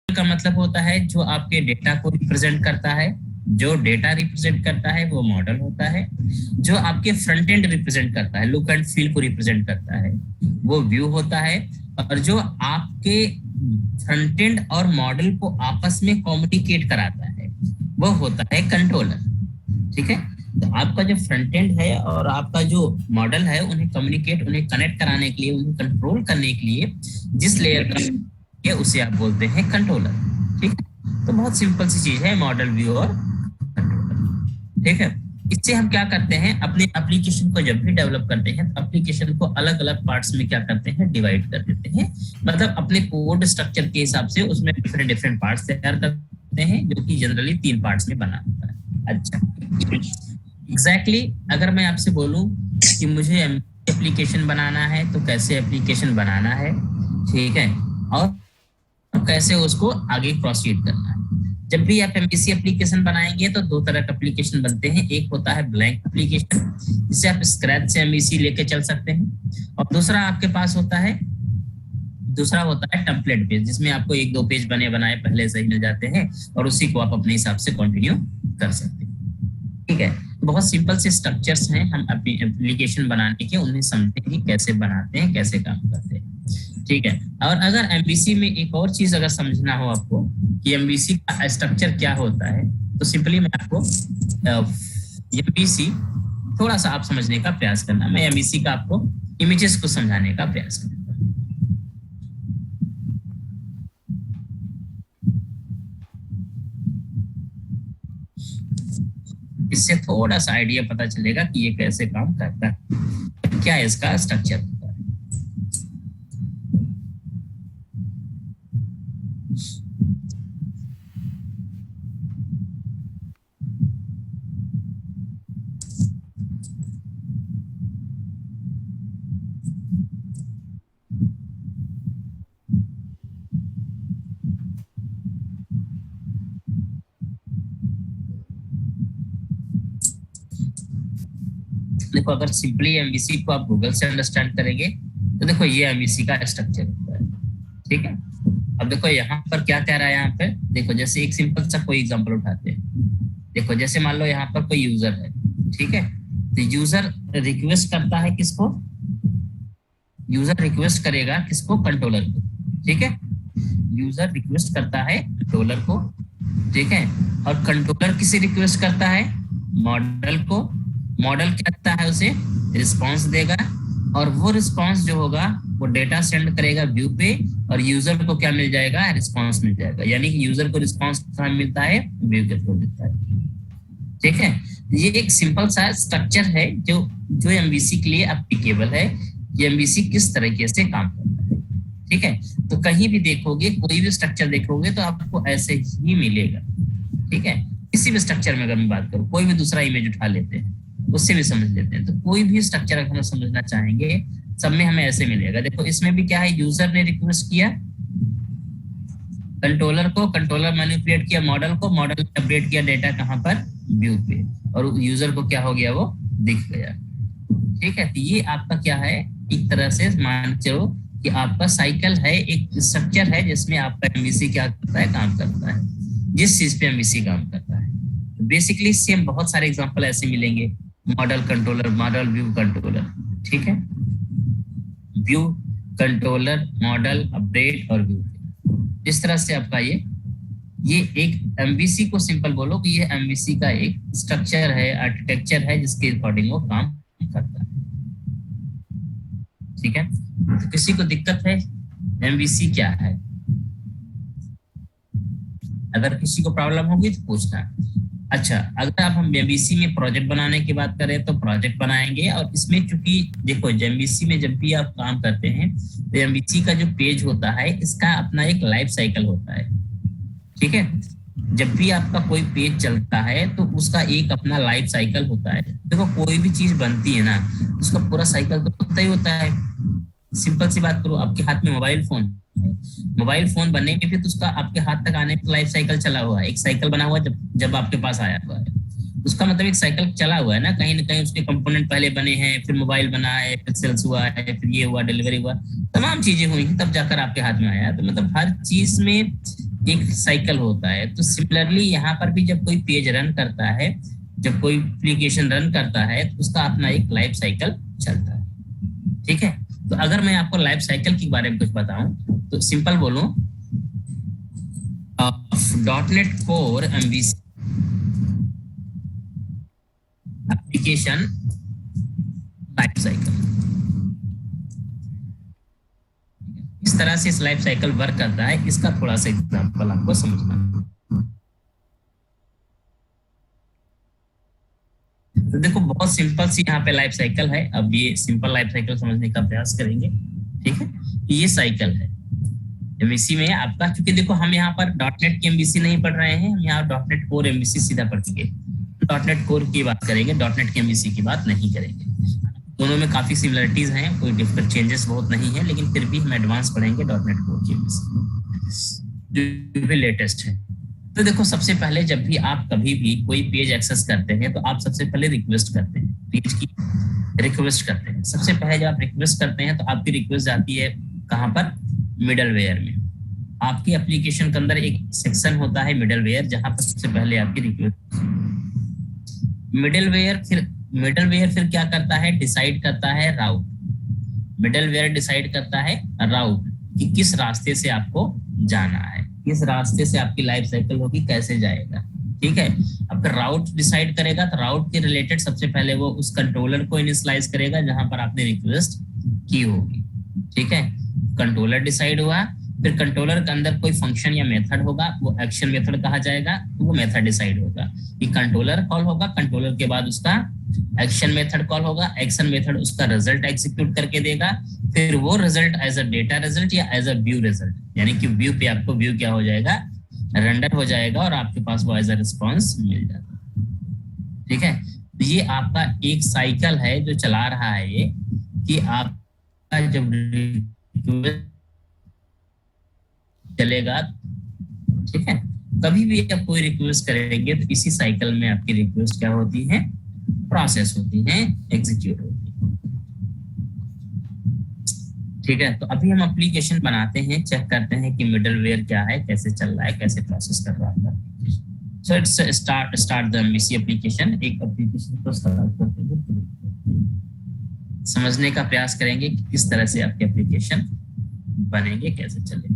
का मतलब होता है जो आपके डेटा को रिप्रेजेंट करता है, जो डेटा रिप्रेजेंट करता है वो मॉडल होता है, जो आपके फ्रंट एंड रिप्रेजेंट करता है, लुक एंड फील को रिप्रेजेंट करता है वो व्यू होता है, और जो आपके फ्रंट एंड और मॉडल को आपस में कम्युनिकेट कराता है वो होता है कंट्रोलर। ठीक है, तो आपका जो फ्रंट एंड है और आपका जो मॉडल है उन्हें कम्युनिकेट, उन्हें कनेक्ट कराने के लिए, उन्हें कंट्रोल करने के लिए जिस लेयर का है उसे आप बोलते हैं कंट्रोलर। ठीक है, तो बहुत सिंपल सी चीज है मॉडल, व्यू और कंट्रोलर। ठीक है, इससे हम क्या करते हैं, अपने एप्लीकेशन को जब भी डेवलप करते हैं तो एप्लीकेशन को अलग अलग पार्ट्स में क्या करते हैं, डिवाइड कर देते हैं। मतलब अपने कोड स्ट्रक्चर के हिसाब से उसमें डिफरेंट डिफरेंट पार्ट्स तैयार करते हैं, जो कि जनरली 3 पार्ट्स में बना होता है। अच्छा, एग्जैक्टली अगर मैं आपसे बोलूं कि मुझे एप्लीकेशन बनाना है तो कैसे एप्लीकेशन बनाना है, ठीक है, और कैसे उसको आगे प्रोसीड करना है। जब भी आप एमवीसी एप्लीकेशन बनाएंगे तो 2 तरह का एप्लीकेशन बनते हैं। एक होता है ब्लैंक एप्लीकेशन, जिसे आप स्क्रैच से एमवीसी लेके चल सकते हैं, और दूसरा आपके पास होता है टेम्पलेट पेज, जिसमें आपको 1-2 पेज बने बनाए पहले से ही मिल जाते हैं और उसी को आप अपने हिसाब से कंटिन्यू कर सकते हैं। ठीक है, बहुत सिंपल से स्ट्रक्चर्स हैं हम अपनी एप्लीकेशन बनाने के, उन्हें समझते हैं कैसे बनाते हैं, कैसे काम करते हैं। ठीक है, और अगर एमवीसी में एक और चीज अगर समझना हो आपको कि एमवीसी का स्ट्रक्चर क्या होता है, तो सिंपली मैं आपको एमवीसी थोड़ा सा आप समझने का प्रयास करना, मैं एमवीसी का आपको इमेजेस को समझाने का प्रयास करूंगा। इससे थोड़ा सा आइडिया पता चलेगा कि ये कैसे काम करता है, क्या इसका स्ट्रक्चर होता है। देखो, अगर सिंपली एमवीसी को आप गूगल से अंडरस्टैंड करेंगे तो देखो ये एमवीसी का स्ट्रक्चर होता है। ठीक है, अब देखो यहाँ पर क्या कह रहा है, यहाँ पे देखो, जैसे एक सिंपल सा कोई एग्जांपल उठाते हैं। देखो, जैसे मान लो यहाँ पर कोई यूजर है, ठीक है, तो यूजर रिक्वेस्ट करता है किसको, यूजर रिक्वेस्ट करेगा किसको, कंट्रोलर को। ठीक है, यूजर रिक्वेस्ट करता है कंट्रोलर को, ठीक है, और कंट्रोलर किसे रिक्वेस्ट करता है, मॉडल को। मॉडल क्या करता है, उसे रिस्पांस देगा, और वो रिस्पांस जो होगा वो डेटा सेंड करेगा व्यू पे, और यूजर को क्या मिल जाएगा, रिस्पांस मिल जाएगा। यानी कि यूजर को रिस्पांस कहाँ मिलता है, व्यू के थ्रू मिलता है। ठीक है, ये एक सिंपल सा स्ट्रक्चर है जो एमवीसी के लिए एप्लीकेबल है, कि एमवीसी किस तरीके से काम करता है। ठीक है, तो कहीं भी देखोगे, कोई भी स्ट्रक्चर देखोगे तो आपको ऐसे ही मिलेगा। ठीक है, किसी भी स्ट्रक्चर में अगर मैं बात करूं, कोई भी दूसरा इमेज उठा लेते हैं, उससे भी समझ लेते हैं, तो कोई भी स्ट्रक्चर अगर हम समझना चाहेंगे सब में हमें ऐसे मिलेगा। देखो, इसमें भी क्या है, यूजर ने रिक्वेस्ट किया कंट्रोलर को, कंट्रोलर मैनिपुलेट किया मॉडल को, मॉडल ने अपडेट किया डेटा कहाँ पर, व्यू पे, और यूजर को क्या हो गया, वो दिख गया। ठीक है, तो ये आपका क्या है, एक तरह से मान चलो कि आपका साइकिल है, एक स्ट्रक्चर है जिसमें आपका एमवीसी क्या करता है, काम करता है, जिस चीज पे एमवीसी काम करता है। तो बेसिकली सेम बहुत सारे एग्जांपल ऐसे मिलेंगे, model controller, model view controller. ठीक है, व्यू कंट्रोलर, मॉडल, अपडेट और व्यू, इस तरह से आपका ये एक एमवीसी को सिंपल बोलो कि ये एमवीसी का एक स्ट्रक्चर है, आर्किटेक्चर है, जिसके अकॉर्डिंग वो काम करता है। ठीक है, तो किसी को दिक्कत है एमवीसी क्या है, अगर किसी को प्रॉब्लम होगी तो पूछना। अच्छा, अगर आप हम एमवीसी में प्रोजेक्ट बनाने की बात करें तो प्रोजेक्ट बनाएंगे, और इसमें चूंकि देखो एमवीसी में जब भी आप काम करते हैं तो एमवीसी का जो पेज होता है इसका अपना एक लाइफ साइकिल होता है। ठीक है, जब भी आपका कोई पेज चलता है तो उसका एक अपना लाइफ साइकिल होता है। देखो, कोई भी चीज बनती है ना, उसका पूरा साइकिल तो होता ही होता है। सिंपल सी बात करो, आपके हाथ में मोबाइल फोन है, मोबाइल फोन बनने में भी तो उसका आपके हाथ तक आने का लाइफ साइकिल चला हुआ है, एक साइकिल बना हुआ जब आपके पास आया हुआ है, उसका मतलब एक साइकिल चला हुआ है ना, कहीं ना कहीं उसके कंपोनेंट पहले बने हैं, फिर मोबाइल बना है, फिर सेल्स हुआ है, फिर ये हुआ, डिलीवरी हुआ, तमाम चीजें हुई तब जाकर आपके हाथ में आया। तो मतलब हर चीज में एक साइकिल होता है। तो सिमिलरली यहाँ पर भी जब कोई पेज रन करता है, जब कोई एप्लीकेशन रन करता है, तो उसका अपना एक लाइफ साइकिल चलता है। ठीक है। तो अगर मैं आपको लाइफ साइकिल के बारे में कुछ बताऊं, तो सिंपल बोलूं, dot net core MVC application life cycle, इस तरह से इस लाइफ साइकिल वर्क करता है। इसका थोड़ा सा एग्जांपल आपको समझना है। तो देखो, बहुत सिंपल सी यहाँ पे लाइफ साइकिल है। अब ये सिंपल लाइफ साइकिल समझने का प्रयास करेंगे। ठीक है। ये साइकिल है एमबीसी में आपका, क्योंकि देखो हम यहाँ पर डॉट नेट की एमबीसी नहीं पढ़ रहे हैं, हम यहाँ डॉट नेट कोर एमबीसी सीधा पढ़ चुके। डॉट नेट कोर की बात करेंगे, डॉट नेट की एमबीसी की बात नहीं करेंगे। दोनों में काफी सिमिलरिटीज हैं, कोई डिफरेंट चेंजेस बहुत नहीं है, लेकिन फिर भी हम एडवांस पढ़ेंगे डॉट नेट कोर की एमबीसी जो भी लेटेस्ट है। तो देखो, सबसे पहले जब भी आप कभी भी कोई पेज एक्सेस करते हैं, तो आप सबसे पहले रिक्वेस्ट करते हैं, पेज की रिक्वेस्ट करते हैं। सबसे पहले जब आप रिक्वेस्ट करते हैं, तो आपकी रिक्वेस्ट जाती है कहाँ पर? मिडलवेयर में। आपकी एप्लीकेशन के अंदर एक सेक्शन होता है मिडलवेयर, जहां पर सबसे पहले आपकी रिक्वेस्ट, मिडलवेयर फिर क्या करता है? डिसाइड करता है राउट। मिडलवेयर डिसाइड करता है राउट कि किस रास्ते से आपको जाना है, किस रास्ते से आपकी लाइफ साइकिल होगी, कैसे जाएगा। ठीक है। अब फिर राउट डिसाइड करेगा, तो राउट के रिलेटेड सबसे पहले वो उस कंट्रोलर को इनिशियलाइज करेगा जहां पर आपने रिक्वेस्ट की होगी। ठीक है। कंट्रोलर डिसाइड हुआ, फिर कंट्रोलर के अंदर कोई फंक्शन या मेथड होगा, वो एक्शन मेथड कहा जाएगा, तो वो मेथड डिसाइड होगा कि कंट्रोलर कॉल होगा, कंट्रोलर के बाद उसका एक्शन मेथड कॉल होगा, एक्शन मेथड उसका रिजल्ट एग्जीक्यूट करके देगा। फिर वो result as a data result या एज अ व्यू रिजल्ट, यानी कि व्यू पे आपको व्यू क्या हो जाएगा? रेंडर हो जाएगा और आपके पास वो एज अ रिस्पॉन्स मिल जाएगा। ठीक है। तो ये आपका एक साइकिल है जो चला रहा है ये, कि आपका जब चलेगा, ठीक है, कभी भी आप कोई रिक्वेस्ट करेंगे तो इसी साइकिल में आपकी रिक्वेस्ट क्या होती है? प्रोसेस होती है, एग्जीक्यूट होती है। ठीक है। तो अभी हम एप्लीकेशन बनाते हैं, चेक करते हैं कि मिडलवेयर क्या है, कैसे चल रहा है, कैसे प्रोसेस कर रहा है। So it's start the MVC application. एक एप्लीकेशन को स्टार्ट करते हैं, समझने का प्रयास करेंगे कि किस तरह से आपके एप्लीकेशन बनेंगे, कैसे चलेंगे।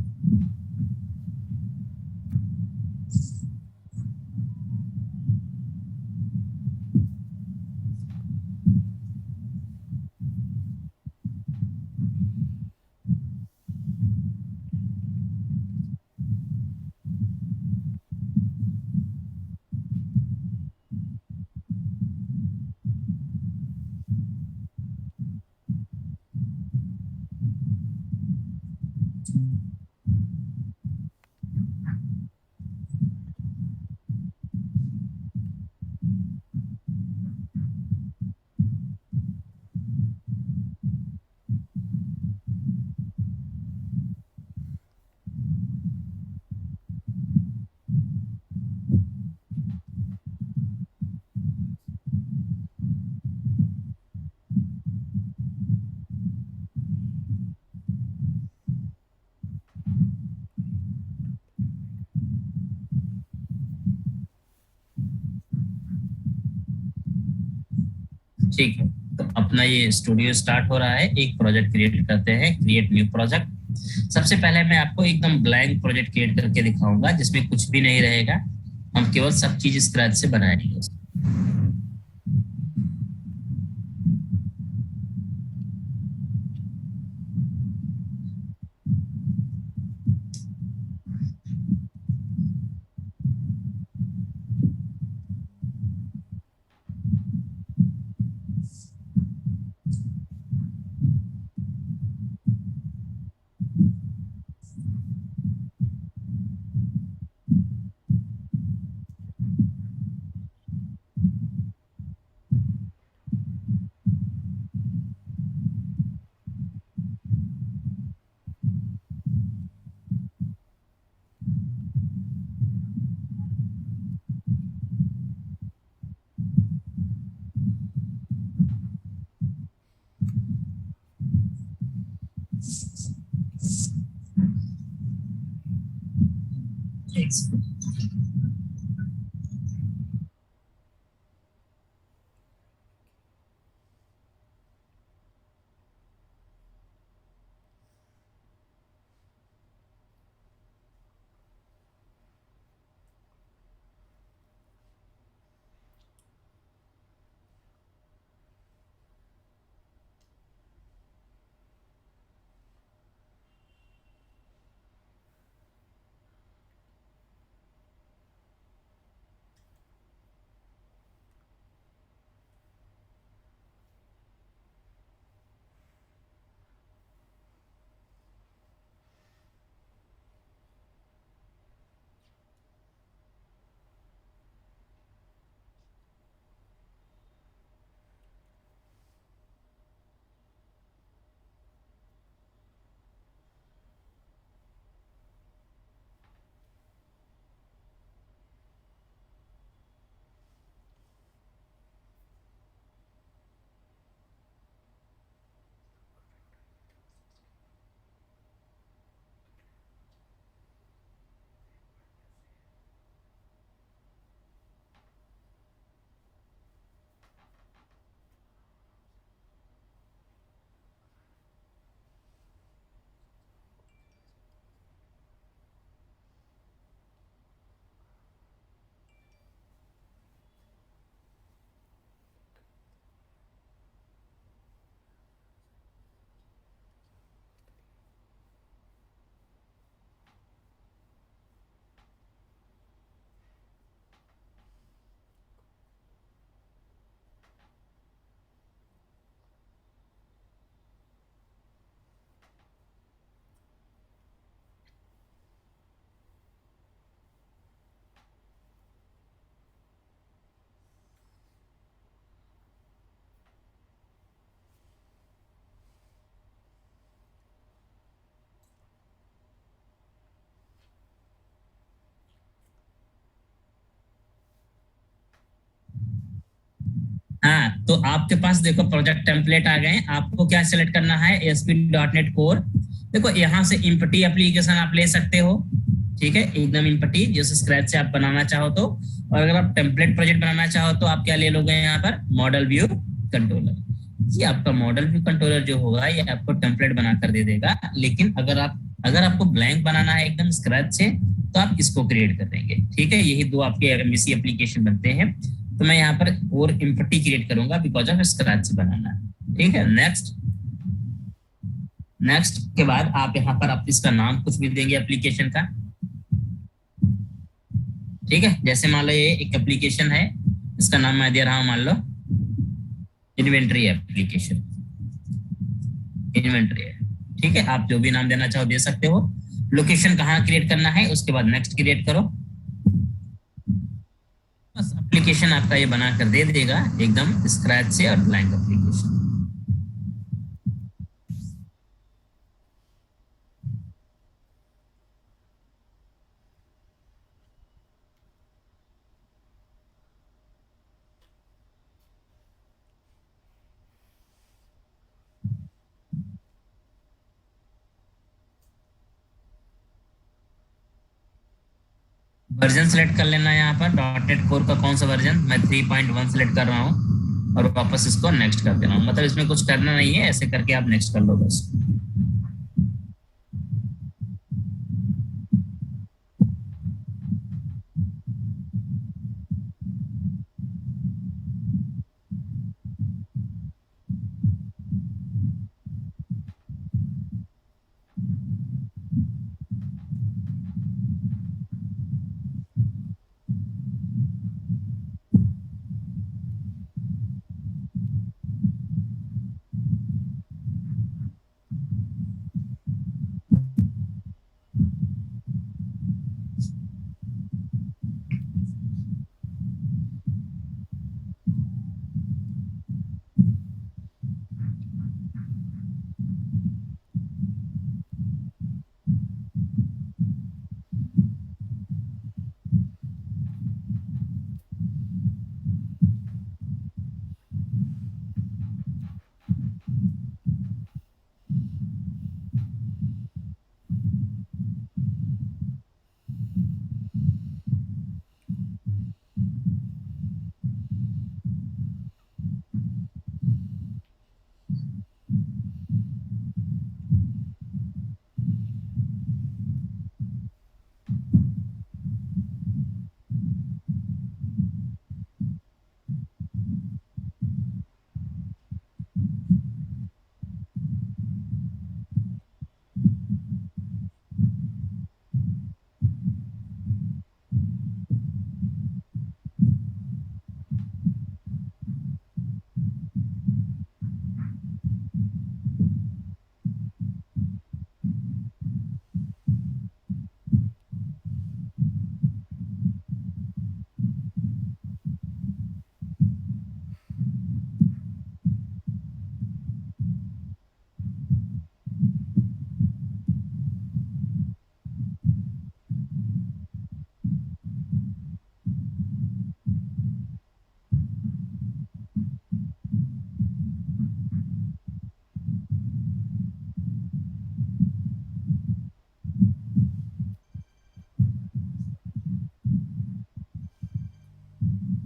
ठीक है। तो अपना ये स्टूडियो स्टार्ट हो रहा है। एक प्रोजेक्ट क्रिएट करते हैं, क्रिएट न्यू प्रोजेक्ट। सबसे पहले मैं आपको एकदम ब्लैंक प्रोजेक्ट क्रिएट करके दिखाऊंगा, जिसमें कुछ भी नहीं रहेगा। हम केवल सब चीज स्क्रैच से बनाएंगे। मिस्टेक्स। हाँ, तो आपके पास देखो प्रोजेक्ट टेम्पलेट आ गए। आपको क्या सिलेक्ट करना है, एएसपी डॉट नेट कोर। देखो यहाँ से इम्पटी एप्लीकेशन आप ले सकते हो, ठीक है, एकदम इम्पटी जैसे स्क्रैच से आप बनाना चाहो तो। और अगर आप टेम्पलेट प्रोजेक्ट बनाना चाहो तो आप क्या ले लोगे यहाँ पर, मॉडल व्यू कंट्रोलर। ये आपका मॉडल व्यू कंट्रोलर जो होगा ये आपको टेम्पलेट बना कर दे देगा। लेकिन अगर आपको ब्लैंक बनाना है एकदम स्क्रैच से तो आप इसको क्रिएट कर देंगे, ठीक है। यही दो आपके एमवीसी एप्लीकेशन बनते हैं। तो मैं यहाँ पर और इम्पटी क्रिएट करूंगा बिकॉज ऑफ स्क्रैच से बनाना है, ठीक है। नेक्स्ट, नेक्स्ट के बाद आप यहाँ पर आप इसका नाम कुछ भी देंगे एप्लीकेशन का, ठीक है। जैसे मान लो ये एक एप्लीकेशन है, इसका नाम मैं दे रहा हूँ मान लो इन्वेंट्री एप्लीकेशन, इन्वेंट्री है, ठीक है। आप जो भी नाम देना चाहो दे सकते हो। लोकेशन कहाँ क्रिएट करना है उसके बाद नेक्स्ट क्रिएट करो। बस एप्लीकेशन आपका ये बना कर दे देगा एकदम स्क्रैच से और ब्लैंक एप्लीकेशन। वर्जन सेलेक्ट कर लेना है यहाँ पर डॉट नेट कोर का कौन सा वर्जन, मैं 3.1 सेलेक्ट कर रहा हूँ और वापस इसको नेक्स्ट कर दे रहा हूँ। मतलब इसमें कुछ करना नहीं है, ऐसे करके आप नेक्स्ट कर लो बस।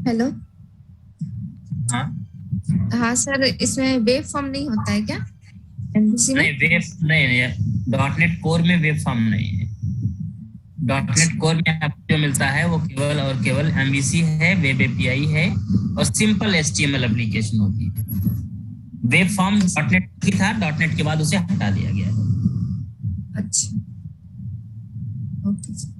हेलो। हाँ। हाँ सर, इसमें वेव फॉर्म नहीं होता है क्या एमवीसी में? नहीं वेब नहीं, नहीं डॉट नेट कोर में वेब फॉर्म नहीं है। डॉट नेट अच्छा। कोर में आपको जो मिलता है वो केवल और केवल एमवीसी है, वेब एपीआई है और सिंपल एचटीएमएल एप्लीकेशन होती है। वेब फॉर्म डॉट नेट की था, डॉट नेट के बाद उसे हटा दिया गया है। अच्छा। ओके।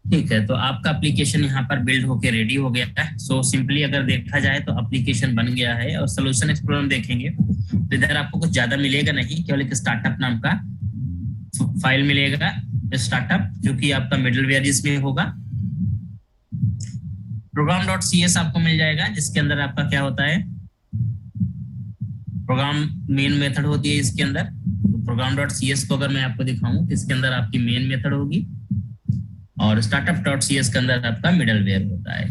ठीक है, तो आपका एप्लीकेशन यहाँ पर बिल्ड होके रेडी हो गया है। सो सिंपली अगर देखा जाए तो एप्लीकेशन बन गया है। और सोल्यूशन एक्सप्लोरर में देखेंगे तो इधर आपको कुछ ज्यादा मिलेगा नहीं, केवल एक स्टार्टअप नाम का फाइल मिलेगा। स्टार्टअप जो कि आपका मिडलवेयर जिसमें होगा। प्रोग्राम डॉट सी एस आपको मिल जाएगा, जिसके अंदर आपका क्या होता है, प्रोग्राम मेन मेथड होती है इसके अंदर। तो प्रोग्राम डॉट सी एस को अगर मैं आपको दिखाऊं तो इसके अंदर आपकी मेन मेथड होगी और स्टार्टअप डॉट सी एस के अंदर आपका मिडल वेयर होता है।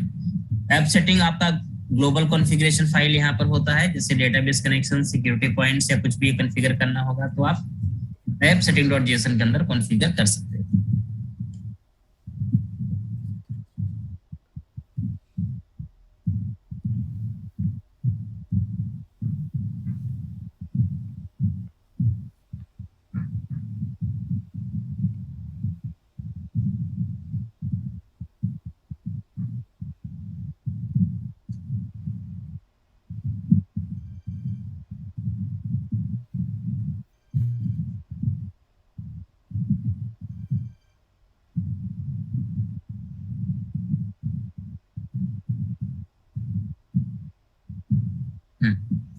ऐप सेटिंग आपका ग्लोबल कॉन्फ़िगरेशन फाइल यहाँ पर होता है, जैसे डेटाबेस कनेक्शन, सिक्योरिटी पॉइंट्स या कुछ भी कॉन्फ़िगर करना होगा तो आप ऐप सेटिंग डॉट जेसन के अंदर कॉन्फ़िगर कर सकते हैं।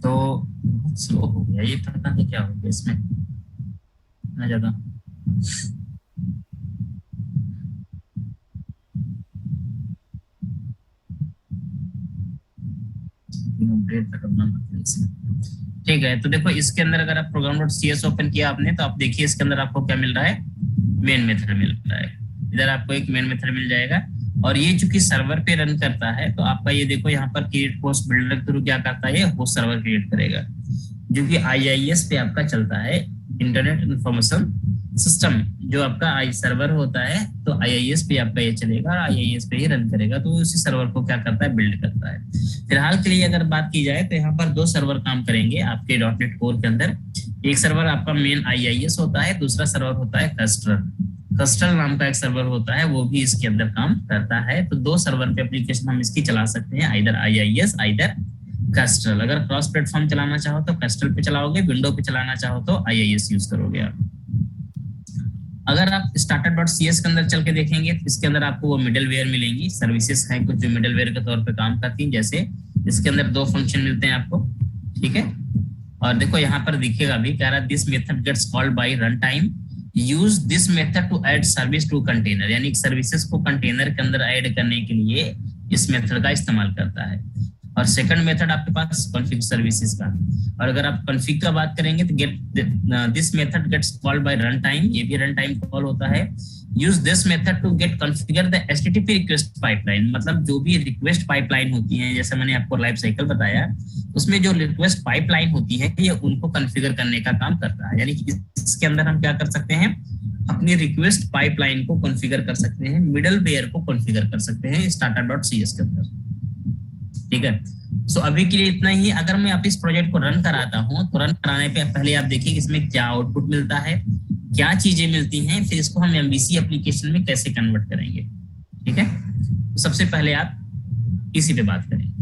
तो बहुत स्लो हो गया ये, पता नहीं क्या हो गया इसमें इतना ज्यादा। अपडेट करना मतलब इसमें। ठीक है, तो देखो इसके अंदर अगर आप program dot C S open किया आपने तो आप देखिए इसके अंदर आपको क्या मिल रहा है, मेन मेथड मिल रहा है। इधर आपको एक मेन मेथड मिल जाएगा। और ये चूंकि सर्वर पे रन करता है तो आपका ये देखो यहाँ पर क्रिएट होस्ट बिल्डर के थ्रू क्या करता है, ये होस्ट सर्वर क्रिएट करेगा जो कि आईआईएस पे आपका चलता है, इंटरनेट इंफॉर्मेशन सिस्टम। जो आपका आई सर्वर होता है तो आईआईएस पे आपका ये चलेगा और आईआईएस पे ही रन करेगा, तो उसी सर्वर को क्या करता है, बिल्ड करता है। फिलहाल के लिए अगर बात की जाए तो यहाँ पर दो सर्वर काम करेंगे आपके डॉट नेट कोर के अंदर। एक सर्वर आपका मेन आईआईएस होता है, दूसरा सर्वर होता है कस्टल। कस्टल नाम का एक सर्वर होता है, वो भी इसके अंदर काम करता है। तो दो सर्वर पे एप्लीकेशन हम इसकी चला सकते हैं, आइदर आईआईएस आइदर कस्टल। अगर क्रॉस प्लेटफॉर्म चलाना चाहो तो कस्टल पे चलाओगे, विंडो पे चलाना चाहो तो आईआईएस यूज करोगे आप। अगर आप स्टार्टर डॉट सी एस के अंदर चल के देखेंगे तो इसके अंदर आपको वो मिडल वेयर मिलेंगी, सर्विसेज हैं कुछ जो मिडल वेयर के तौर पे काम करती हैं। जैसे इसके अंदर दो फंक्शन मिलते हैं आपको, ठीक है। और देखो यहाँ पर दिखेगा भी, कह रहा है this method gets called by run time, use this method to add service to container, यानी सर्विसेज को कंटेनर के अंदर ऐड करने के लिए इस मेथड का इस्तेमाल करता है। और सेकंड मेथड आपके पास कॉन्फिग सर्विसेज का। और अगर आप कॉन्फिग का बात करेंगे तो get this method gets called by run time, ये भी रन टाइम कॉल होता है। Use this method to get configure the HTTP request pipeline, मतलब जो भी रिक्वेस्ट पाइपलाइन होती है, जैसे मैंने आपको लाइफ साइकिल बताया, उसमें जो रिक्वेस्ट पाइपलाइन होती है ये उनको कॉन्फ़िगर करने का काम करता है। यानी कि इसके अंदर हम क्या कर सकते हैं, अपनी रिक्वेस्ट पाइपलाइन को कॉन्फ़िगर कर सकते हैं, मिडल वेयर को कॉन्फ़िगर कर सकते हैं स्टार्टर डॉट सी एस के अंदर। ठीक है। सो अभी के लिए इतना ही। अगर मैं आप इस प्रोजेक्ट को रन कराता हूँ तो रन कराने पे पहले आप देखिए इसमें क्या आउटपुट मिलता है, क्या चीजें मिलती हैं, फिर इसको हम एमवीसी एप्लीकेशन में कैसे कन्वर्ट करेंगे। ठीक है, तो सबसे पहले आप इसी पे बात करें।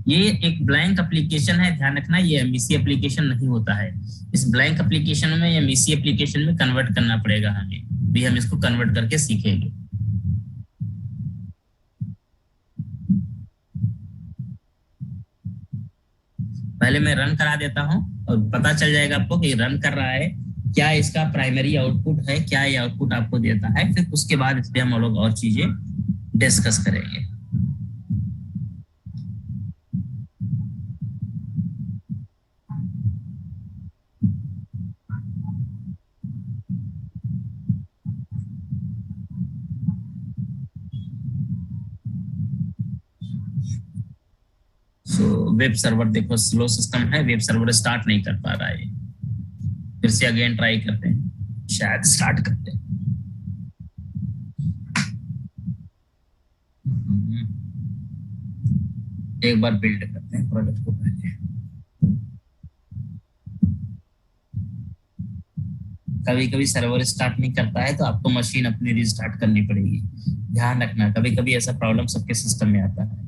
ये एक ब्लैंक एप्लीकेशन है, ध्यान रखना ये एमवीसी एप्लीकेशन नहीं होता है। इस ब्लैंक एप्लीकेशन में एमवीसी एप्लीकेशन में कन्वर्ट करना पड़ेगा हमें, भी हम इसको कन्वर्ट करके सीखेंगे। पहले मैं रन करा देता हूँ और पता चल जाएगा आपको कि रन कर रहा है, क्या इसका प्राइमरी आउटपुट है, क्या ये आउटपुट आपको देता है। फिर उसके बाद इस पे हम लोग और चीजें डिस्कस करेंगे। सो वेब सर्वर देखो स्लो सिस्टम है, वेब सर्वर स्टार्ट नहीं कर पा रहा है। फिर से अगेन ट्राई करते हैं, शायद स्टार्ट करते हैं। एक बार बिल्ड करते हैं प्रोजेक्ट को पहले। कभी कभी सर्वर स्टार्ट नहीं करता है तो आपको मशीन अपनी रिस्टार्ट करनी पड़ेगी। ध्यान रखना, कभी कभी ऐसा प्रॉब्लम सबके सिस्टम में आता है।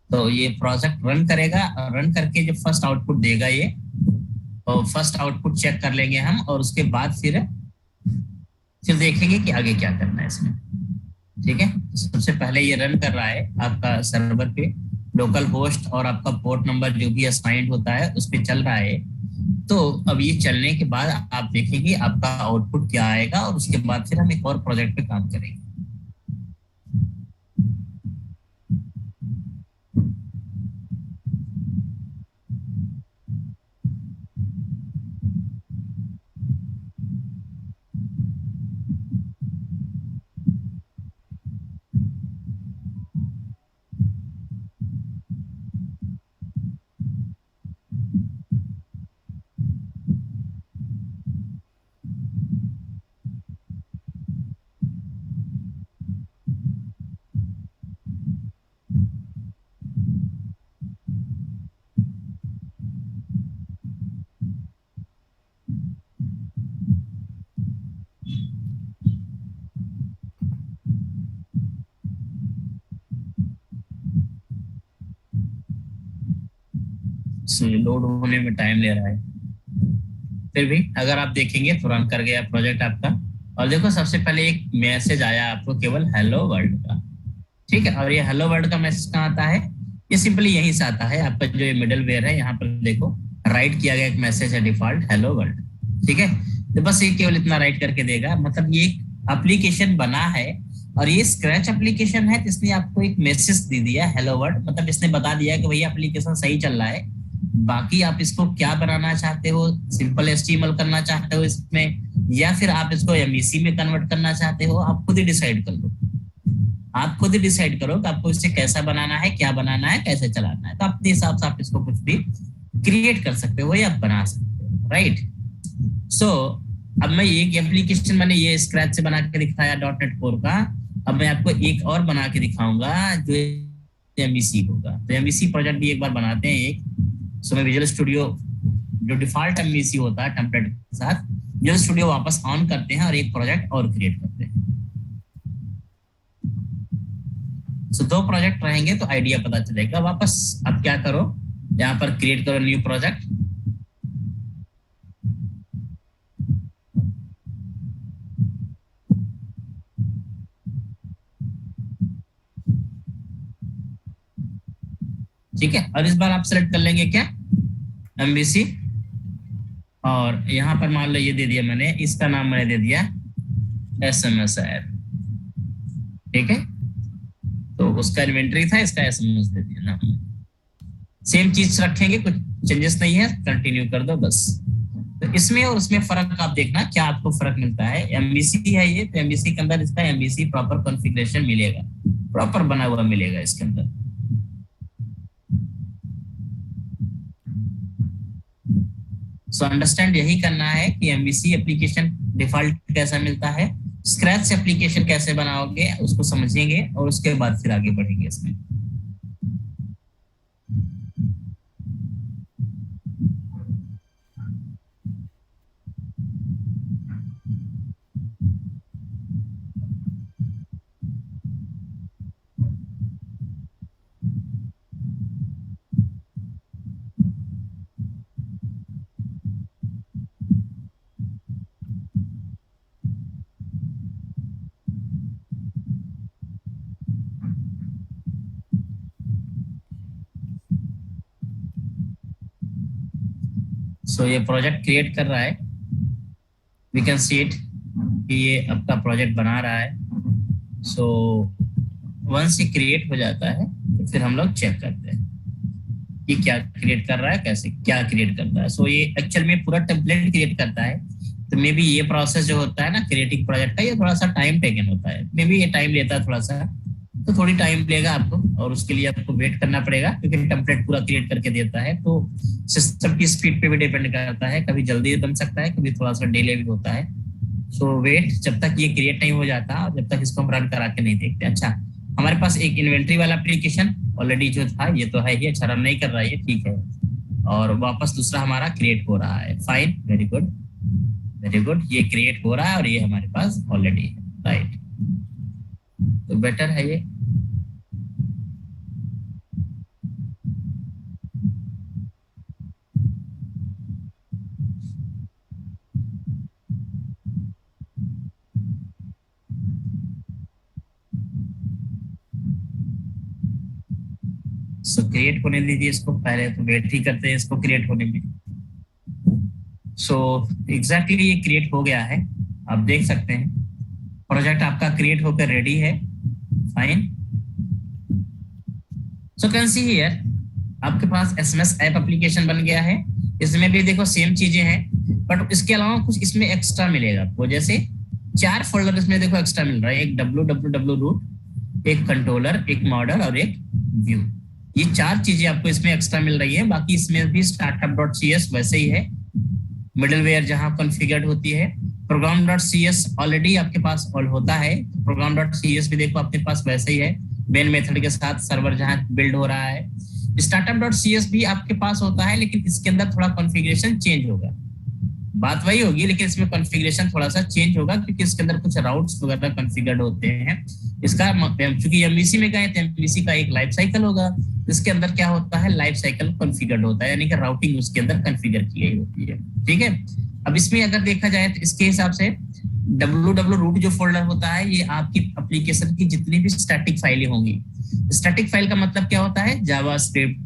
तो ये प्रोजेक्ट रन करेगा और रन करके जो फर्स्ट आउटपुट देगा ये, तो फर्स्ट आउटपुट चेक कर लेंगे हम और उसके बाद फिर देखेंगे कि आगे क्या करना है इसमें। ठीक है, सबसे पहले ये रन कर रहा है आपका सर्वर पे, लोकल होस्ट और आपका पोर्ट नंबर जो भी असाइंड होता है उस पे चल रहा है। तो अब ये चलने के बाद आप देखेंगे आपका आउटपुट क्या आएगा और उसके बाद फिर हम एक और प्रोजेक्ट पे काम करेंगे। लोड होने में टाइम ले रहा है, फिर भी अगर आप देखेंगे तो रन कर गया प्रोजेक्ट आपका। और देखो सबसे पहले एक मैसेज आया आपको केवल हेलो वर्ल्ड का। ठीक है, और ये हेलो वर्ल्ड का मैसेज कहाँ आता है? ये सिंपली यहीं से आता है। आपका जो ये मिडल वेयर है यहाँ पर देखो राइट किया गया एक मैसेज है डिफॉल्ट हेलो वर्ल्ड। ठीक है, तो बस ये केवल इतना राइट करके देगा। मतलब ये एक एप्लीकेशन बना है और ये स्क्रैच एप्लीकेशन है, तो इसने आपको एक मैसेज दे दिया हेलो वर्ल्ड। मतलब इसने बता दिया कि भैया एप्लीकेशन सही चल रहा है। बाकी आप इसको क्या बनाना चाहते हो, सिंपल एचटीएमएल करना चाहते हो इसमें, या फिर आप इसको एमवीसी में कन्वर्ट करना चाहते हो, आप खुद ही डिसाइड कर लो। आप खुद ही डिसाइड करो कि आपको इसे कैसा बनाना है, क्या बनाना है, कैसे चलाना है। तो अपने हिसाब से आप इसको कुछ भी क्रिएट कर सकते हो या बना सकते हो। राइट, सो अब मैं एक एप्लीकेशन मैंने ये स्क्रैच से बना के दिखाया .NET कोर का। अब मैं आपको एक और बना के दिखाऊंगा जो एमवीसी होगा। तो एमवीसी प्रोजेक्ट भी एक बार बनाते हैं एक। सो मैं विजुअल स्टूडियो जो डिफॉल्ट एमवीसी होता है टेम्पलेट के साथ, विजुअल स्टूडियो वापस ऑन करते हैं और एक प्रोजेक्ट और क्रिएट करते हैं। सो दो प्रोजेक्ट रहेंगे तो आइडिया पता चलेगा। वापस अब क्या करो, यहाँ पर क्रिएट करो न्यू प्रोजेक्ट। ठीक है, और इस बार आप सेलेक्ट कर लेंगे क्या, एमबीसी। और यहाँ पर मान लो ये दे दिया मैंने, इसका नाम मैंने दे दिया SMS ऐप। ठीक है, तो उसका इन्वेंटरी था, इसका SMS दे दिया नाम। सेम चीज रखेंगे, कुछ चेंजेस नहीं है, कंटिन्यू कर दो बस। तो इसमें और उसमें फर्क आप देखना क्या आपको फर्क मिलता है। एमबीसी है ये, तो एमबीसी के अंदर इसका एमबीसी प्रॉपर कॉन्फ़िगरेशन मिलेगा, प्रॉपर बना हुआ मिलेगा इसके अंदर। सो अंडरस्टैंड यही करना है कि एमबीसी एप्लीकेशन डिफॉल्ट कैसा मिलता है, स्क्रैच से एप्लीकेशन कैसे बनाओगे उसको समझेंगे और उसके बाद फिर आगे बढ़ेंगे इसमें। सो ये प्रोजेक्ट क्रिएट कर रहा है, वी कैन सी इट कि ये आपका प्रोजेक्ट बना रहा है। सो वंस ये क्रिएट हो जाता है तो फिर हम लोग चेक करते हैं कि क्या क्रिएट कर रहा है, कैसे क्या क्रिएट करता है। सो ये एक्चुअल में पूरा टेम्पलेट क्रिएट करता है। तो मे बी ये प्रोसेस जो होता है ना क्रिएटिंग प्रोजेक्ट का, ये थोड़ा सा टाइम टेकन होता है, मे बी ये टाइम लेता है थोड़ा सा। तो थोड़ी टाइम लेगा आपको, और उसके लिए आपको वेट करना पड़ेगा, क्योंकि टेम्पलेट पूरा क्रिएट करके देता है। तो सिस्टम की स्पीड पे भी डिपेंड करता है, कभी जल्दी बन सकता है, कभी थोड़ा सा डिले भी होता है। सो वेट, जब तक ये क्रिएट नहीं हो जाता और जब तक इसको हम रन करा के नहीं देखते। अच्छा, हमारे पास एक इन्वेंट्री वाला एप्लीकेशन ऑलरेडी जो था, ये तो है ही, अच्छा रन नहीं कर रहा है ये, ठीक है। और वापस दूसरा हमारा क्रिएट हो रहा है, fine, very good, very good. ये क्रिएट हो रहा है और ये हमारे पास ऑलरेडी है, राइट। तो बेटर है ये। सो क्रिएट होने दीजिए इसको, पहले तो वेट ही करते हैं इसको क्रिएट होने में। सो एग्जैक्टली ये क्रिएट हो गया है, आप देख सकते हैं प्रोजेक्ट आपका क्रिएट होकर रेडी है, fine. So can see here, आपके पास एसएमएस ऐप एप्लीकेशन बन गया है। इसमें भी देखो सेम चीजें हैं, बट इसके अलावा कुछ इसमें एक्स्ट्रा मिलेगा आपको। जैसे 4 फोल्डर इसमें देखो एक्स्ट्रा मिल रहा है, एक www रूट, एक कंट्रोलर, एक मॉडल और एक व्यू। ये 4 चीजें आपको इसमें एक्स्ट्रा मिल रही है। बाकी इसमें भी स्टार्टअप डॉट सी एस वैसे ही है, मिडलवेयर जहां कॉन्फ़िगर्ड होती है। Program dot C S already आपके पास ऑल होता है, प्रोग्राम डॉट सी एस भी देखो आपके पास वैसे ही है, मेन मेथड के साथ सर्वर जहां बिल्ड हो रहा है। स्टार्टअप डॉट सी एस भी आपके पास होता है, लेकिन इसके अंदर थोड़ा कॉन्फ़िगरेशन चेंज होगा। बात वही होगी, लेकिन इसमें कॉन्फ़िगरेशन थोड़ा सा चेंज होगा, क्योंकि इसके अंदर कुछ राउट्स वगैरह कॉन्फ़िगर्ड होते हैं। इसका चूंकि एमवीसी में गए तो एमवीसी का एक लाइफ साइकिल होगा, इसके अंदर क्या होता है, लाइफ साइकिल कॉन्फ़िगर्ड होता है, यानी कि राउटिंग उसके अंदर कॉन्फ़िगर की गई होती है। ठीक है। अब इसमें अगर देखा जाए तो इसके हिसाब से www रूट जो फोल्डर होता है, ये आपकी एप्लीकेशन की जितनी भी स्टैटिक फाइलें होंगी। स्टैटिक फाइल का मतलब क्या होता है, JavaScript,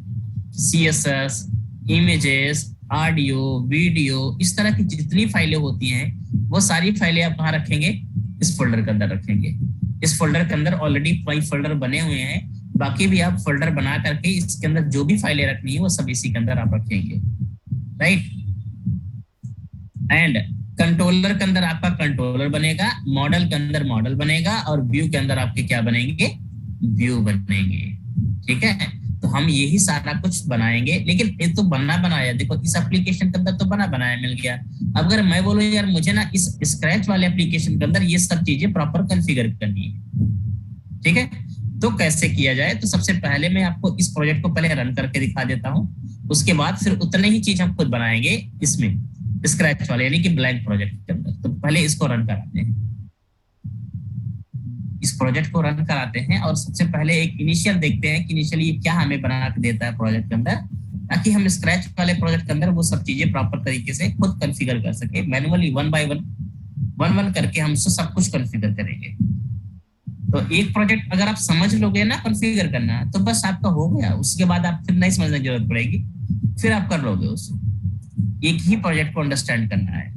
CSS, images, audio, video, इस तरह की जितनी फाइलें होती हैं, वो सारी फाइलें आप कहाँ रखेंगे, इस फोल्डर के अंदर रखेंगे। इस फोल्डर के अंदर ऑलरेडी 5 फोल्डर बने हुए हैं, बाकी भी आप फोल्डर बना करके इसके अंदर जो भी फाइलें रखनी है वो सब इसी के अंदर आप रखेंगे, राइट। एंड कंट्रोलर के अंदर आपका कंट्रोलर बनेगा, मॉडल के अंदर मॉडल बनेगा, और व्यू के अंदर आपके क्या बनेंगे, व्यू बनेंगे। ठीक है। तो हम यही सारा कुछ बनाएंगे, लेकिन ये तो बना बनाया, देखो इस एप्लीकेशन के अंदर तो बना बनाया मिल गया। अब अगर मैं बोलूं यार मुझे ना इस स्क्रैच वाले एप्लीकेशन के अंदर ये सब चीजें प्रॉपर कॉन्फ़िगर करनी है, ठीक है, तो कैसे किया जाए। तो सबसे पहले मैं आपको इस प्रोजेक्ट को पहले रन करके दिखा देता हूँ, उसके बाद फिर उतने ही चीज हम खुद बनाएंगे इसमें स्क्रैच वाले, यानी कि ब्लैंक प्रोजेक्ट के अंदर। तो पहले इसको रन कराते हैं, इस प्रोजेक्ट को रन कराते हैं, और सबसे पहले एक इनिशियल देखते हैं कि इनिशियली ये क्या हमें बना के देता है प्रोजेक्ट के अंदर, ताकि हम स्क्रैच वाले प्रोजेक्ट के अंदर वो सब चीजें प्रॉपर तरीके से खुद कॉन्फ़िगर कर सके। Manually one by one, one one करके हम सब कुछ कॉन्फ़िगर करेंगे। तो एक प्रोजेक्ट अगर आप समझ लोगे ना कॉन्फ़िगर करना, तो बस आपका हो गया, उसके बाद आप फिर नहीं समझने की जरूरत पड़ेगी, फिर आप कर लोगे उससे। एक ही प्रोजेक्ट को अंडरस्टैंड करना है,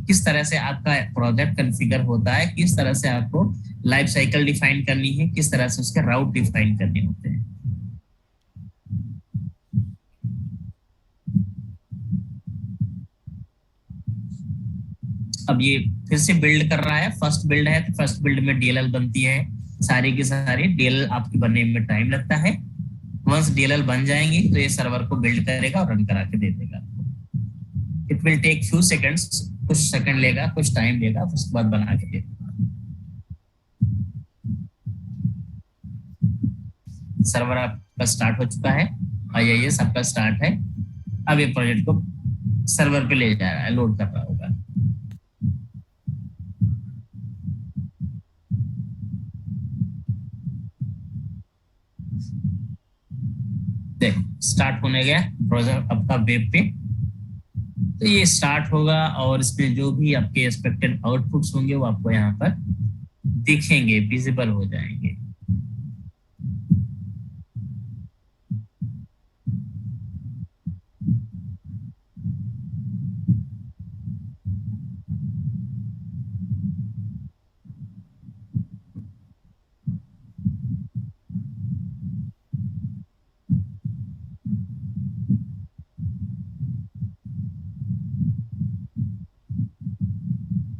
किस तरह से आपका प्रोजेक्ट कॉन्फ़िगर होता है, किस तरह से आपको लाइफ साइकिल डिफाइन करनी है, किस तरह से उसके राउट डिफाइन करने होते हैं। अब ये फिर से बिल्ड कर रहा है, फर्स्ट बिल्ड है तो फर्स्ट बिल्ड में डीएलएल बनती है, सारी की सारी डीएलएल आपकी बनने में टाइम लगता है। वंस डीएलएल बन जाएंगी तो ये सर्वर को बिल्ड करेगा और रन करा के दे देगा। It will take few seconds, कुछ सेकंड लेगा, कुछ टाइम लेगा, उसके बाद बना के देगा। सर्वर आपका स्टार्ट हो चुका है, आईआईएस आपका स्टार्ट है। अब ये प्रोजेक्ट को सर्वर पे ले जा रहा है, लोड कर रहा होगा। देखो स्टार्ट होने गया ब्राउजर आपका वेब पे, तो ये स्टार्ट होगा, और इसमें जो भी आपके एक्सपेक्टेड आउटपुट्स होंगे वो आपको यहाँ पर दिखेंगे, विजिबल हो जाएंगे।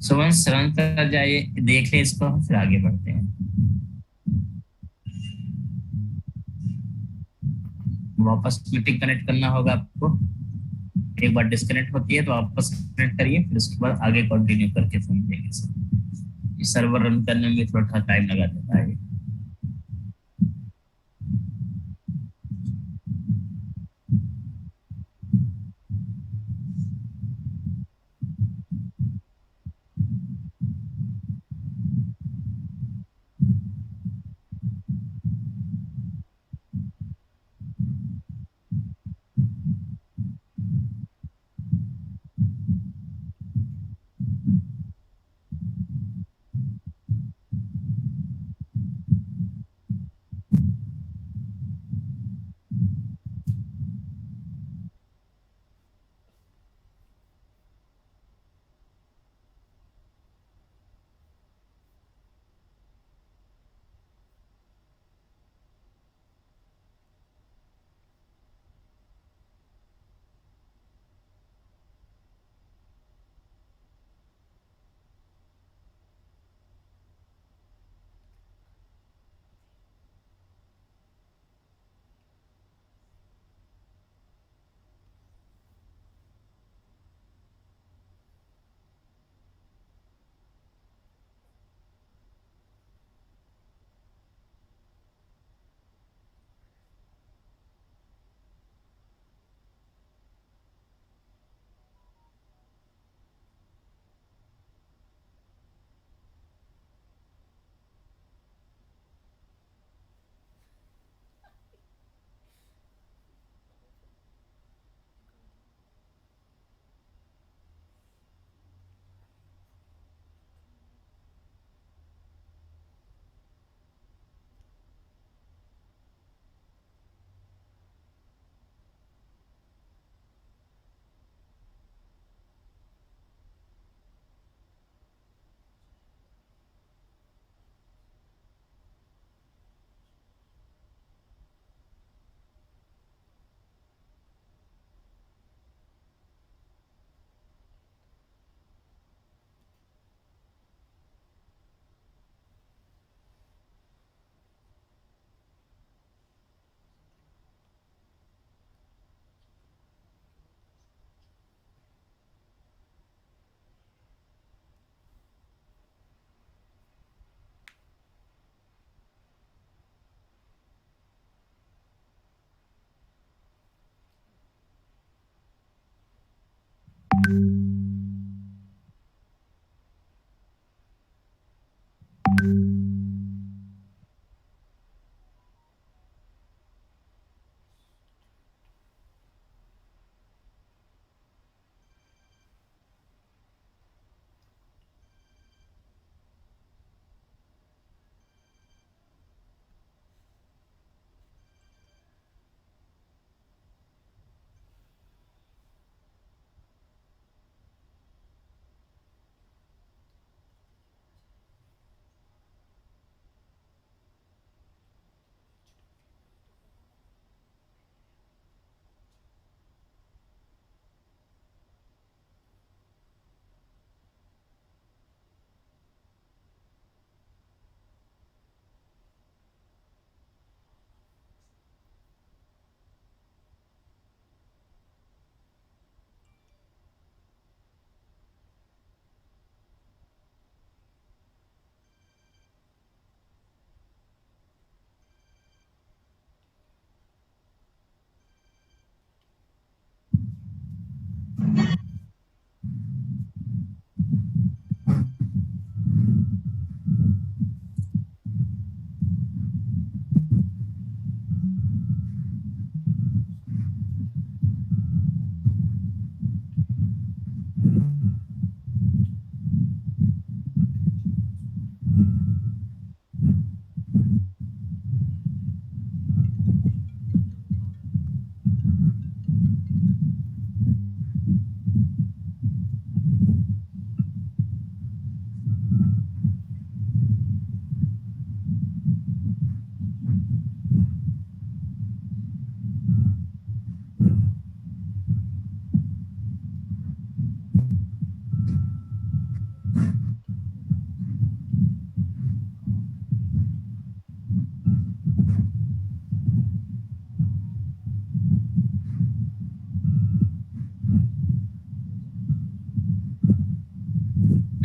सो वंस रन कर जाइए, देख ले इसको, हम फिर आगे बढ़ते हैं। वापस मीटिंग कनेक्ट करना होगा आपको। एक बार डिस्कनेक्ट होती है तो वापस कनेक्ट करिए, फिर उसके बाद आगे कंटिन्यू करके समझेंगे सर। सर्वर रन करने में थोड़ा टाइम लगा देता है।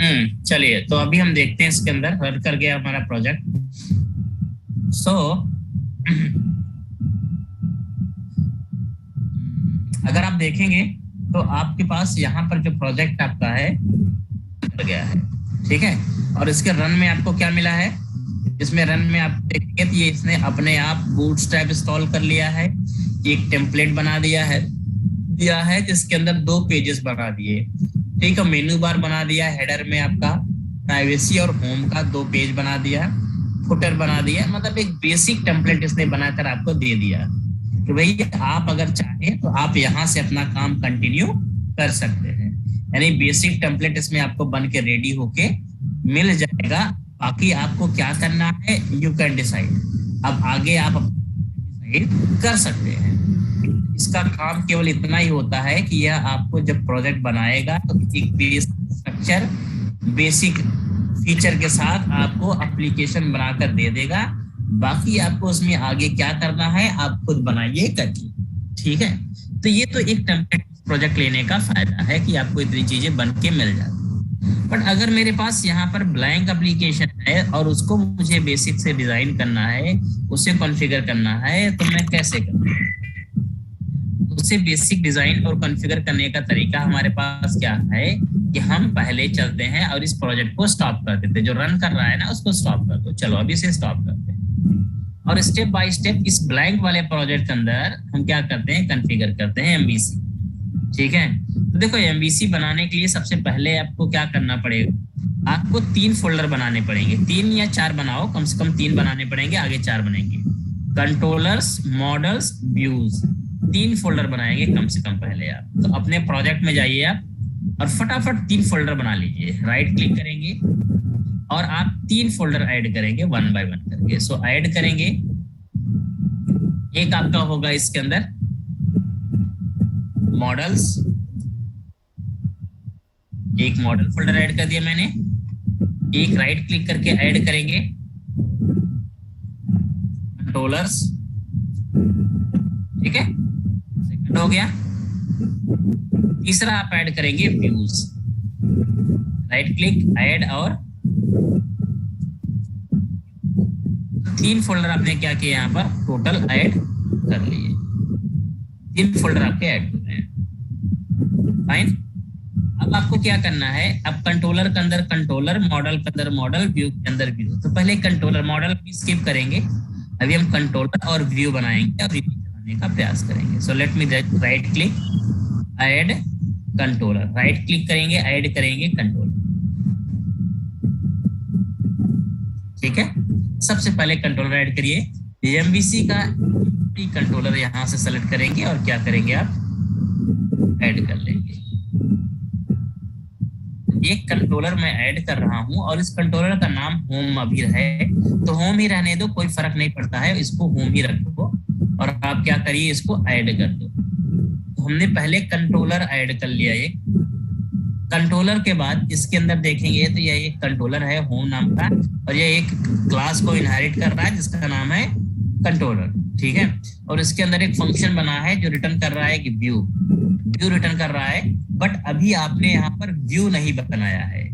चलिए, तो अभी हम देखते हैं इसके अंदर रन कर गया हमारा प्रोजेक्ट। सो अगर आप देखेंगे तो आपके पास यहाँ पर जो प्रोजेक्ट आपका है गया है, ठीक है। और इसके रन में आपको क्या मिला है, इसमें रन में आप देखेंगे तो ये इसने अपने आप बूटस्ट्रैप इंस्टॉल कर लिया है, एक टेम्पलेट बना दिया है जिसके अंदर 2 पेजेस बना दिए, ठीक है। मेनू बार बना दिया, हेडर में आपका प्राइवेसी और होम का 2 पेज बना दिया, फुटर बना दिया, मतलब एक बेसिक टेम्पलेट इसने बनाकर आपको दे दिया कि भाई आप अगर चाहें तो आप यहाँ से अपना काम कंटिन्यू कर सकते हैं। यानी बेसिक टेम्पलेट इसमें आपको बन के रेडी होके मिल जाएगा। बाकी आपको क्या करना है, यू कैन डिसाइड। अब आगे आप डिसाइड कर सकते हैं। इसका काम केवल इतना ही होता है कि यह आपको जब प्रोजेक्ट बनाएगा तो एक बेसिक स्ट्रक्चर, बेसिक फीचर के साथ आपको एप्लीकेशन बनाकर दे देगा। बाकी आपको उसमें आगे क्या करना है आप खुद बनाइए करिए, ठीक है। तो ये तो एक टेम्पलेट प्रोजेक्ट लेने का फायदा है कि आपको इतनी चीजें बन के मिल जाती। बट अगर मेरे पास यहाँ पर ब्लैंक एप्लीकेशन है और उसको मुझे बेसिक से डिजाइन करना है, उसे कॉन्फ़िगर करना है, तो मैं कैसे करूँ? उसे बेसिक डिजाइन और कॉन्फ़िगर करने का तरीका हमारे पास क्या है कि हम पहले चलते हैं और इस प्रोजेक्ट को स्टॉप कर देते हैं। जो रन कर रहा है ना उसको स्टॉप कर दो, चलो अभी से स्टॉप करते हैं। और स्टेप बाय स्टेप इस ब्लैंक वाले प्रोजेक्ट के अंदर हम क्या करते हैं, कॉन्फ़िगर करते हैं एमबीसी, ठीक है। तो देखो एमबीसी बनाने के लिए सबसे पहले आपको क्या करना पड़ेगा, आपको 3 फोल्डर बनाने पड़ेंगे, 3 या 4 बनाओ, कम से कम 3 बनाने पड़ेंगे, आगे 4 बनेंगे। कंट्रोलर्स, मॉडल्स, व्यूज, 3 फोल्डर बनाएंगे कम से कम पहले आप। तो अपने प्रोजेक्ट में जाइए आप और फटाफट 3 फोल्डर बना लीजिए, राइट क्लिक करेंगे और आप 3 फोल्डर ऐड करेंगे 1 बाय 1 करके। सो ऐड करेंगे, एक आपका होगा इसके अंदर मॉडल्स, एक मॉडल फोल्डर ऐड कर दिया मैंने। एक राइट क्लिक करके ऐड करेंगे कंट्रोलर्स, ठीक है, सेकंड हो गया। तीसरा आप ऐड करेंगे व्यूज, राइट क्लिक ऐड, और 3 फोल्डर आपने क्या किया यहाँ पर टोटल ऐड कर लिए, 3 फोल्डर आपके ऐड हो गए हैं, फाइन। अब आपको क्या करना है, अब कंट्रोलर के अंदर कंट्रोलर, मॉडल के अंदर मॉडल, व्यू के अंदर व्यू। तो पहले कंट्रोलर, मॉडल भी स्किप करेंगे, अभी हम कंट्रोलर और व्यू बनाएंगे और व्यू चलाने का प्रयास करेंगे। So let me right click add controller, right click करेंगे ऐड करेंगे कंट्रोलर, ठीक है। सबसे पहले कंट्रोलर ऐड करिए, एमबीसी का कंट्रोलर यहां से सेलेक्ट करेंगे और क्या करेंगे आप ऐड कर लेंगे। एक कंट्रोलर मैं ऐड कर रहा हूं और इस कंट्रोलर का नाम होम अभी है, तो होम ही रहने दो, कोई फर्क नहीं पड़ता है, इसको होम ही रखो और आप क्या करिए इसको ऐड कर दो। तो हमने पहले कंट्रोलर ऐड कर लिया एक। कंट्रोलर के बाद इसके अंदर देखेंगे तो यह एक कंट्रोलर है होम नाम का और यह एक क्लास को इनहेरिट कर रहा है जिसका नाम है कंट्रोलर, ठीक है। और इसके अंदर एक फंक्शन बना है जो रिटर्न कर रहा है कि व्यू रिटर्न कर रहा है। बट अभी आपने यहाँ पर व्यू नहीं बनाया है,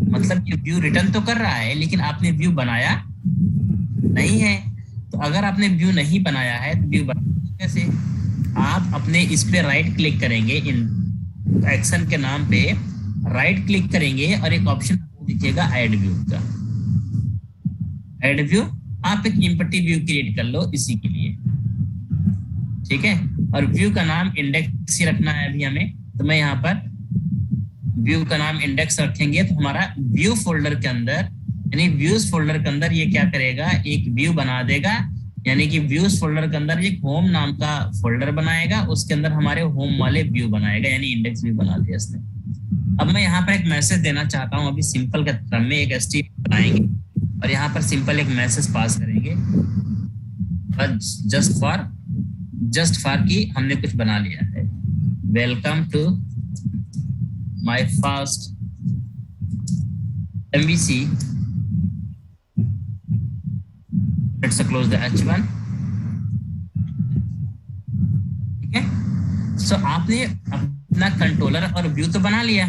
मतलब कि व्यू रिटर्न तो कर रहा है लेकिन आपने व्यू बनाया नहीं है। तो अगर आपने व्यू नहीं बनाया है तो व्यू बनाना कैसे, आप अपने इस पे राइट क्लिक करेंगे, इन एक्शन के नाम पे राइट क्लिक करेंगे और एक ऑप्शन दिखेगा ऐड व्यू का, ऐड व्यू। आप एक एम्प्टी व्यू क्रिएट कर लो इसी के लिए, ठीक है। और व्यू का नाम इंडेक्स ही रखना है अभी हमें, तो मैं यहाँ पर व्यू का नाम इंडेक्स रखेंगे तो हमारा व्यू फोल्डर के अंदर यानी व्यूज फोल्डर के अंदर ये क्या करेगा, एक व्यू बना देगा। यानी कि व्यूज फोल्डर के अंदर एक होम नाम का फोल्डर बनाएगा, उसके अंदर हमारे होम वाले व्यू बनाएगा, यानी इंडेक्स व्यू बना दिया इसने। अब मैं यहाँ पर एक मैसेज देना चाहता हूँ, अभी सिंपल के क्रम में एक HTML बनाएंगे और यहाँ पर सिंपल एक मैसेज पास करेंगे जस्ट फॉर कि हमने कुछ बना लिया है। Welcome to my first MVC, let's close the H1, ठीक है। सो आपने अपना कंट्रोलर और व्यू तो बना लिया,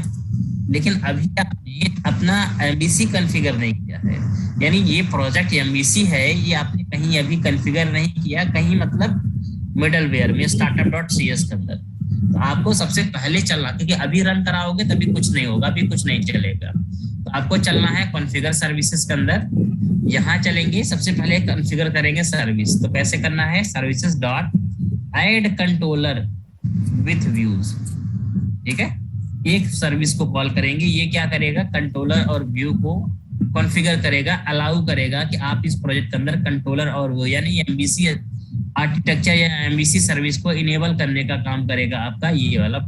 लेकिन अभी आपने अपना एमबीसी कॉन्फ़िगर नहीं किया है, यानी ये प्रोजेक्ट एमबीसी है, ये आपने कहीं अभी कॉन्फ़िगर नहीं किया, कहीं मतलब मिडलवेयर में startup.cs के अंदर। तो आपको सबसे पहले चलना, क्योंकि अभी रन कराओगे तभी कुछ नहीं होगा, अभी कुछ नहीं चलेगा। तो आपको चलना है कॉन्फ़िगर सर्विसेज के अंदर, यहाँ चलेंगे, सबसे पहले कॉन्फ़िगर करेंगे सर्विस। तो कैसे करना है, services dot add controller with views, ठीक है। एक सर्विस को कॉल करेंगे, ये क्या करेगा, कंट्रोलर और व्यू को कॉन्फ़िगर करेगा, अलाउ करेगा कि आप इस प्रोजेक्ट के अंदर कंट्रोलर और वो यानी एमबीसी आर्किटेक्चर या एमबीसी सर्विस को इनेबल करने का काम करेगा आपका ये वाला।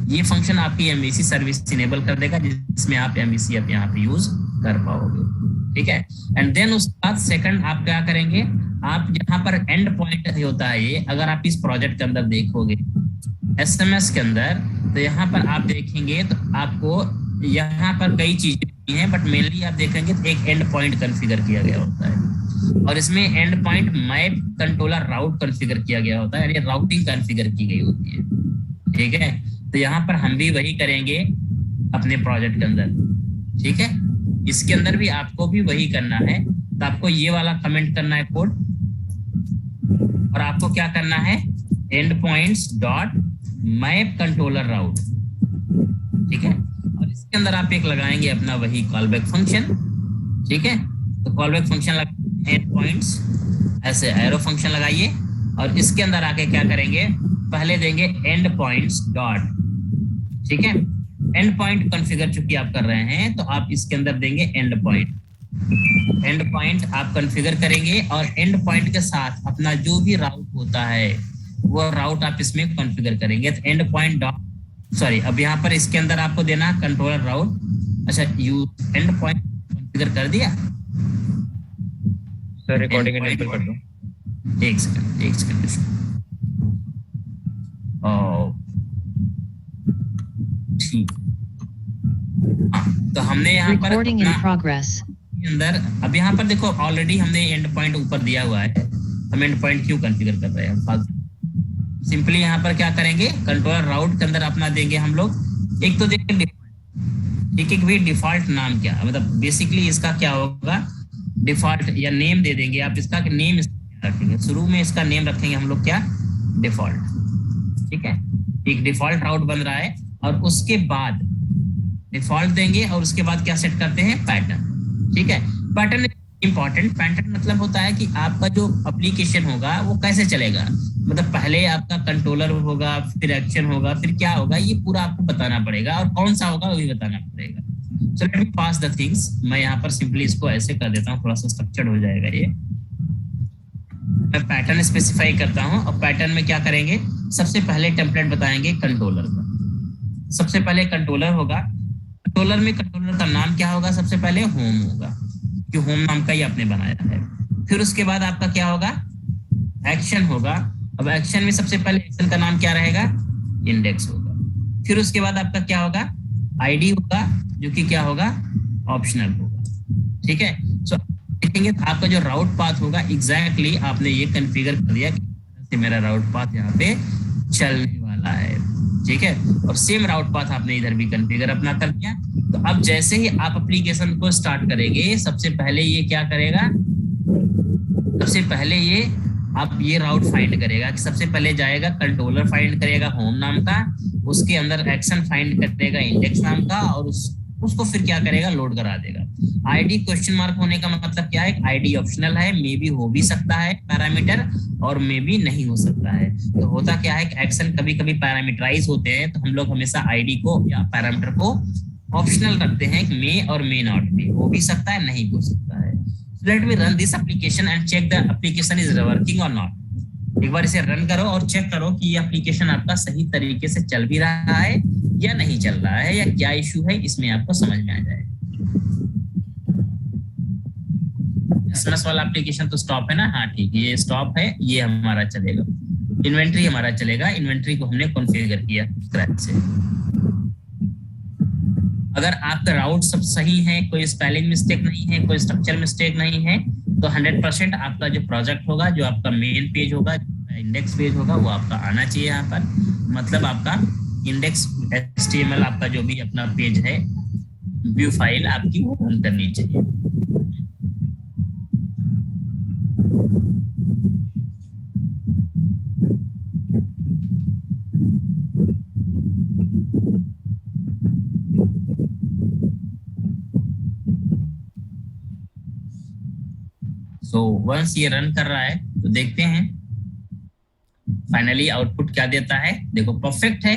ये फंक्शन आपकी एमबीसी सर्विस इनेबल कर देगा, जिसमें आप एमबीसी आप यहाँ पे यूज कर पाओगे, ठीक है। एंड देन उसके बाद सेकंड आप क्या करेंगे, आप यहाँ पर एंड पॉइंट होता है ये, अगर आप इस प्रोजेक्ट के अंदर देखोगे एसएमएस के अंदर, तो यहाँ पर आप देखेंगे तो आपको यहाँ पर कई चीजें हैं, बट मेनली आप देखेंगे तो एक एंड पॉइंट कॉन्फ़िगर किया गया होता है, और इसमें and point map controller route configure किया गया होता है, यानी राउटिंग कॉन्फ़िगर की गई होती है, ठीक है। तो यहाँ पर हम भी वही करेंगे अपने प्रोजेक्ट के अंदर, ठीक है। इसके अंदर भी आपको भी वही करना है। तो आपको ये वाला कमेंट करना है कोड, और आपको क्या करना है, endpoints dot map controller route, ठीक है। और इसके अंदर आप एक लगाएंगे अपना वही कॉलबैक फंक्शन, ठीक है। तो कॉलबैक फंक्शन लगा, एंड पॉइंट्स ऐसे एरो फंक्शन लगाइए, और इसके अंदर आके क्या करेंगे, पहले देंगे एंड पॉइंट्स डॉट, ठीक है। एंड पॉइंट कॉन्फ़िगर चूंकि आप कर रहे हैं, तो आप इसके अंदर देंगे एंड पॉइंट। एंड पॉइंट आप कॉन्फ़िगर करेंगे, और एंड पॉइंट के साथ अपना जो भी राउट होता है वो राउट आप इसमें कॉन्फ़िगर करेंगे। तो एंड पॉइंट डॉट सॉरी, अब यहाँ पर इसके अंदर आपको देना कंट्रोलर राउट। अच्छा, यू एंड पॉइंट कॉन्फ़िगर कर दिया सर, रिकॉर्डिंग इनेबल कर दो। एक सेकंड ठीक। तो हमने यहाँ पर अंदर, अब यहाँ पर देखो ऑलरेडी हमने एंड पॉइंट ऊपर दिया हुआ है, हम एंड पॉइंट क्यों कॉन्फ़िगर कर रहे हैं, सिंपली यहाँ पर क्या करेंगे, कंट्रोलर राउट के अंदर अपना देंगे हम लोग, एक तो देंगे ठीक है भाई डिफॉल्ट नाम क्या, मतलब बेसिकली इसका क्या होगा, डिफॉल्ट या नेम दे देंगे आप इसका, कि नेम रखेंगे शुरू में, इसका नेम रखेंगे हम लोग क्या, डिफॉल्ट, ठीक है। एक डिफॉल्ट राउट बन रहा है, और उसके बाद डिफॉल्ट देंगे, और उसके बाद क्या सेट करते हैं, पैटर्न, ठीक है। पैटर्न इंपॉर्टेंट, पैटर्न मतलब होता है कि आपका जो एप्लीकेशन होगा वो कैसे चलेगा, मतलब पहले आपका कंट्रोलर होगा, फिर एक्शन होगा, फिर क्या होगा, ये पूरा आपको बताना पड़ेगा, और कौन सा होगा वो भी बताना पड़ेगा। So let me pass the things, मैं यहाँ पर सिंपली इसको ऐसे कर देता हूँ, थोड़ा सा स्ट्रक्चर्ड हो जाएगा ये। मैं पैटर्न स्पेसिफाई करता हूँ, और पैटर्न में क्या करेंगे, सबसे पहले टेम्पलेट बताएंगे कंट्रोलर का। सबसे पहले कंट्रोलर होगा, कंट्रोलर में कंट्रोलर का नाम क्या होगा, सबसे पहले होम होगा, कि होम नाम का ही आपने बनाया है। फिर उसके बाद आपका क्या होगा, एक्शन होगा। अब एक्शन में सबसे पहले एक्शन का नाम क्या रहेगा, इंडेक्स होगा। फिर उसके बाद आपका क्या होगा, आईडी होगा, जो कि क्या होगा, ऑप्शनल होगा, ठीक है। सो देखेंगे तो आपका जो राउट पाथ होगा, एग्जैक्टली आपने ये कॉन्फ़िगर कर दिया कि मेरा राउट पाथ यहाँ पे चलने वाला है, ठीक है। और सेम राउट पाथ आपने इधर भी कॉन्फ़िगर अपना कर दिया। तो अब जैसे ही आप एप्लीकेशन को स्टार्ट करेंगे, सबसे पहले ये क्या करेगा, सबसे पहले ये आप ये राउट फाइंड करेगा, कि सबसे पहले जाएगा कंट्रोलर फाइंड करेगा होम नाम का, उसके अंदर एक्शन फाइंड करेगा इंडेक्स नाम का, और उसको फिर क्या करेगा, लोड करा देगा। आईडी क्वेश्चन मार्क होने का मतलब क्या है, आईडी ऑप्शनल है, मे बी हो भी सकता है पैरामीटर, और मे बी नहीं हो सकता है। तो होता क्या है कि एक्शन कभी कभी पैरामीटराइज होते हैं, तो हम लोग हमेशा आईडी को या पैरामीटर को ऑप्शनल रखते हैं, कि मे और मे नॉट बी, हो भी सकता है, नहीं हो सकता है। Let me run this application and check the application is working और नॉट। एक बार इसे रन करो और चेक करो कि ये एप्लीकेशन आपका सही तरीके से चल भी रहा है या नहीं चल रहा है, या क्या इश्यू है, इसमें आपको समझ में आ जाएगा। एसएमएस वाला एप्लीकेशन तो स्टॉप है ना, हाँ ठीक है, ये स्टॉप है, ये हमारा चलेगा। इन्वेंट्री हमारा चलेगा, इन्वेंट्री को हमने कॉन्फ़िगर किया स्क्रैच से। अगर आपका राउट सब सही है, कोई स्पेलिंग मिस्टेक नहीं है, कोई स्ट्रक्चर मिस्टेक नहीं है, तो 100% आपका जो प्रोजेक्ट होगा, जो आपका मेन पेज होगा, इंडेक्स पेज होगा, वो आपका आना चाहिए यहाँ पर, मतलब आपका इंडेक्स HTML आपका जो भी अपना पेज है, व्यू फाइल आपकी वो रन करनी चाहिए। सो वंस ये रन कर रहा है तो देखते हैं फाइनली आउटपुट क्या देता है। देखो परफेक्ट है,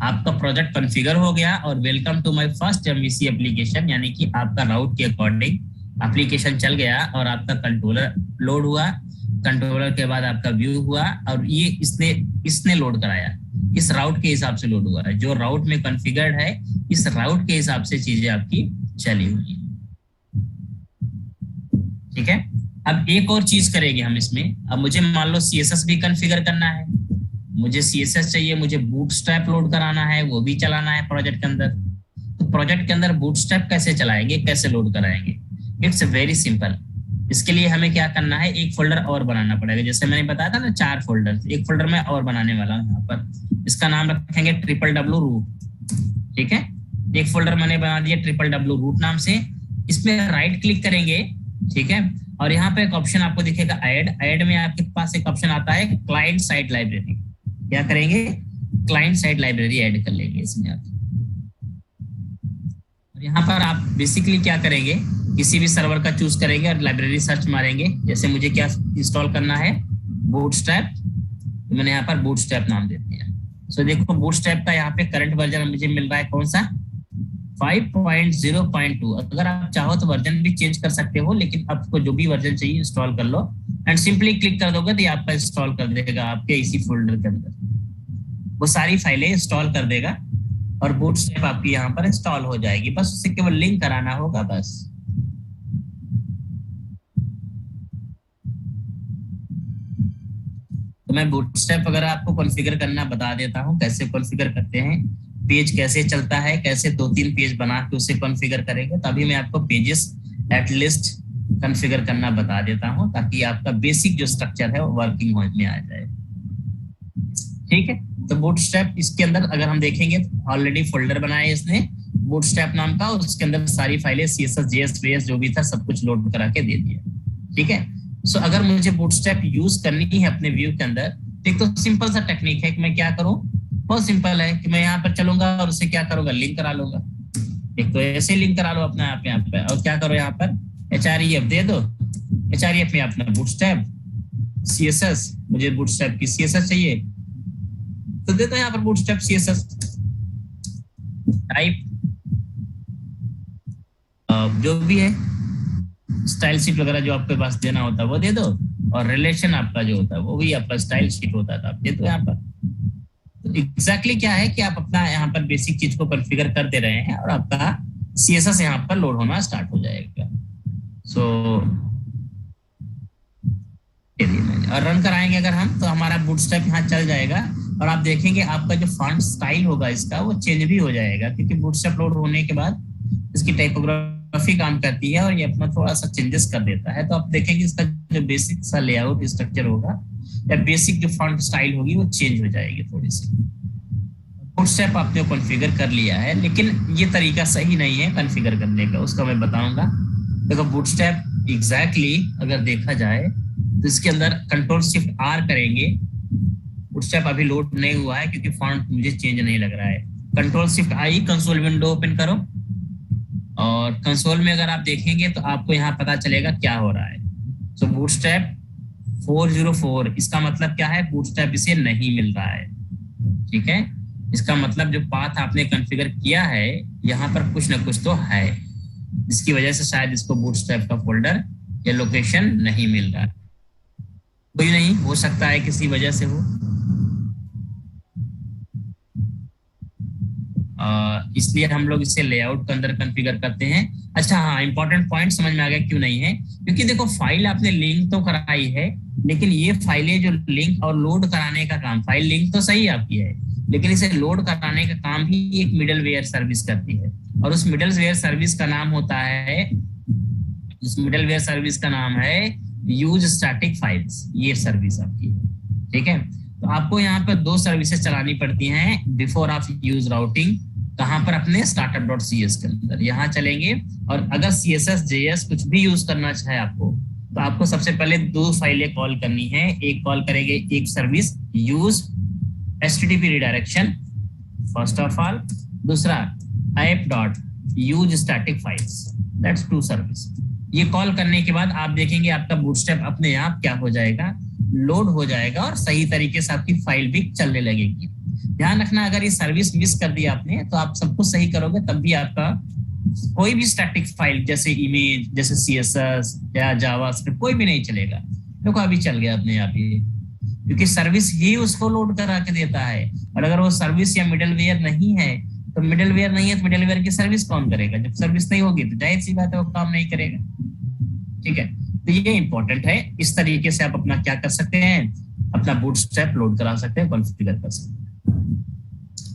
आपका प्रोजेक्ट कॉन्फ़िगर हो गया और welcome to my first MVC application, यानी कि आपका राउट के अकॉर्डिंग एप्लीकेशन चल गया और आपका कंट्रोलर लोड हुआ। कंट्रोलर के बाद आपका व्यू हुआ और ये इसने लोड कराया, इस राउट के हिसाब से लोड हुआ है। जो राउट में कॉन्फ़िगर्ड है इस राउट के हिसाब से चीजें आपकी चली हुई है। ठीक है, अब एक और चीज करेंगे हम इसमें। अब मुझे मान लो CSS भी कॉन्फ़िगर करना है, मुझे CSS चाहिए, मुझे बूटस्ट्रैप लोड कराना है, वो भी चलाना है प्रोजेक्ट के अंदर। तो प्रोजेक्ट के अंदर बूटस्ट्रैप कैसे चलाएंगे, कैसे लोड कराएंगे? It's very simple. इसके लिए हमें क्या करना है, एक फोल्डर और बनाना पड़ेगा। जैसे मैंने बताया था ना 4 फोल्डर, एक फोल्डर मैं और बनाने वाला हूँ यहाँ पर। इसका नाम रखेंगे www रूट। ठीक है, एक फोल्डर मैंने बना दिया www रूट नाम से। इसमें राइट क्लिक करेंगे, ठीक है, और यहाँ पे एक ऑप्शन आपको दिखेगा ऐड में आपके पास एक ऑप्शन आता है क्लाइंट साइड लाइब्रेरी। क्या करेंगे, क्लाइंट साइड लाइब्रेरी ऐड कर लेंगे इसमें आप। और यहाँ पर आप बेसिकली क्या करेंगे, किसी भी सर्वर का चूज करेंगे और लाइब्रेरी सर्च मारेंगे। जैसे मुझे क्या इंस्टॉल करना है, बूटस्ट्रैप, तो मैंने यहाँ पर बूटस्ट्रैप नाम दे दिया। सो देखो बूटस्ट्रैप का यहाँ पे करंट वर्जन मुझे मिल रहा है कौन सा, 5.0.2। अगर आप चाहो तो वर्जन भी चेंज कर सकते हो, लेकिन आपको जो भी वर्जन चाहिए इंस्टॉल कर लो एंड सिंपली क्लिक कर दोगे तो ये आपका इंस्टॉल कर देगा आपके इसी फोल्डर के अंदर। वो सारी फाइलें इंस्टॉल कर देगा और बूटस्ट्रैप आपकी यहाँ पर इंस्टॉल हो जाएगी। बस उससे केवल लिंक कराना होगा बस। तो मैं बूटस्ट्रैप वगैरह आपको कॉन्फ़िगर करना बता देता हूँ, कैसे कॉन्फ़िगर करते हैं, पेज कैसे चलता है, कैसे 2-3 पेज बना के उसे कॉन्फ़िगर करेंगे। तभी मैं आपको पेजेस एटलीस्ट कॉन्फ़िगर करना बता देता हूँ, ताकि आपका बेसिक जो स्ट्रक्चर है वो वर्किंग में आ जाए। ठीक है, तो बूटस्ट्रैप इसके अंदर अगर हम देखेंगे तो ऑलरेडी फोल्डर बनाया है इसने बूटस्ट्रैप नाम का, उसके अंदर सारी फाइलें CSS JS जो भी था सब कुछ लोड करा के दे दिया। ठीक है, सो अगर मुझे बूटस्ट्रैप यूज करनी है अपने व्यू के अंदर, एक तो सिंपल सा टेक्निक है कि मैं क्या करूं, बहुत सिंपल है कि मैं यहाँ पर चलूंगा और उसे क्या करूंगा, लिंक करा लूंगा। एक तो ऐसे लिंक करा लो अपना आप यहाँ पे, और क्या करो यहाँ पर href दे दो। href में अपना बूटस्ट्रैप CSS, मुझे बूटस्ट्रैप की CSS चाहिए तो दे दो यहाँ पर बूटस्ट्रैप CSS टाइप, जो भी है स्टाइल शीट वगैरह जो आपके पास देना होता है वो दे दो, और रिलेशन आपका जो होता है वो भी आपका स्टाइल शीट होता था, आप दे दो यहाँ पर। तो एग्जैक्टली क्या है कि आप अपना यहाँ पर बेसिक चीज को कॉन्फ़िगर कर दे रहे हैं और आपका CSS यहाँ पर लोड होना स्टार्ट हो जाएगा। सो और रन कराएंगे अगर हम, तो हमारा बूटस्ट्रैप यहाँ चल जाएगा और आप देखेंगे आपका जो फॉन्ट स्टाइल होगा इसका वो चेंज भी हो जाएगा, क्योंकि बूटस्ट्रैप लोड होने के बाद इसकी टाइपोग्राफी काम करती है और ये अपना थोड़ा सा चेंजेस कर देता है। तो आप देखेंगे इसका जो बेसिक सा लेआउट स्ट्रक्चर होगा या बेसिक जो फॉन्ट स्टाइल होगी वो चेंज हो जाएगी थोड़ी सी। बूटस्ट्रैप आपने कॉन्फ़िगर कर लिया है, लेकिन ये तरीका सही नहीं है कॉन्फ़िगर करने का, उसका मैं बताऊंगा। देखो बूटस्ट्रैप एग्जैक्टली अगर देखा जाए तो इसके अंदर Ctrl+Shift+R करेंगे। बूटस्ट्रैप अभी लोड नहीं हुआ है क्योंकि फॉन्ट मुझे चेंज नहीं लग रहा है। Ctrl+Shift+I कंसोल विंडो ओपन करो और कंसोल में अगर आप देखेंगे तो आपको यहाँ पता चलेगा क्या हो रहा है। सो बूटस्ट्रैप 404, इसका मतलब क्या है, बूटस्ट्रैप इसे नहीं मिल रहा है। ठीक है, इसका मतलब जो पाथ आपने कॉन्फ़िगर किया है यहाँ पर कुछ ना कुछ तो है, जिसकी वजह से शायद इसको बूटस्ट्रैप का फोल्डर या लोकेशन नहीं मिल रहा है। कोई नहीं, हो सकता है किसी वजह से हो, इसलिए हम लोग इसे लेआउट के अंदर कॉन्फ़िगर करते हैं। अच्छा हाँ, इंपॉर्टेंट पॉइंट समझ में आ गया क्यों नहीं है, क्योंकि देखो फाइल आपने लिंक तो कराई है, लेकिन ये फाइलें जो लिंक और लोड कराने का काम, फाइल लिंक तो सही आपकी है, लेकिन इसे लोड कराने का काम ही एक मिडलवेयर सर्विस करती है, और उस मिडलवेयर सर्विस का नाम होता है, उस मिडलवेयर सर्विस का नाम है यूज स्टैटिक फाइल्स। ये सर्विस आपकी है। ठीक है, तो आपको यहाँ पर 2 सर्विसेज चलानी पड़ती हैं बिफोर आप यूज राउटिंग। कहाँ पर? अपने startup.cs के अंदर यहाँ चलेंगे। और अगर CSS JS कुछ भी यूज करना चाहे आपको, तो आपको सबसे पहले 2 फाइलें कॉल करनी है। एक कॉल करेंगे एक service use HTTP redirection first of all, दूसरा app.useStaticFiles, दैट्स 2 सर्विस। ये कॉल करने के बाद आप देखेंगे आपका बूटस्ट्रैप अपने आप क्या हो जाएगा, लोड हो जाएगा और सही तरीके से आपकी फाइल भी चलने लगेगी। ध्यान रखना, अगर ये सर्विस मिस कर दी आपने तो आप सब कुछ सही करोगे तब भी आपका कोई भी स्टैटिक फाइल जैसे इमेज, जैसे CSS या जावास्क्रिप्ट कोई भी नहीं चलेगा। देखो अभी चल गया अपने आप ही, क्योंकि सर्विस ही उसको लोड करा के देता है। और अगर वो सर्विस या मिडलवेयर नहीं है तो मिडलवेयर की सर्विस कौन करेगा? जब सर्विस नहीं होगी तो जाहिर सी बात है वो काम नहीं करेगा। ठीक है, तो ये इंपॉर्टेंट है। इस तरीके से आप अपना क्या कर सकते हैं, अपना बूटस्ट्रैप लोड करा सकते हैं, कॉन्फ़िगर कर सकते हैं।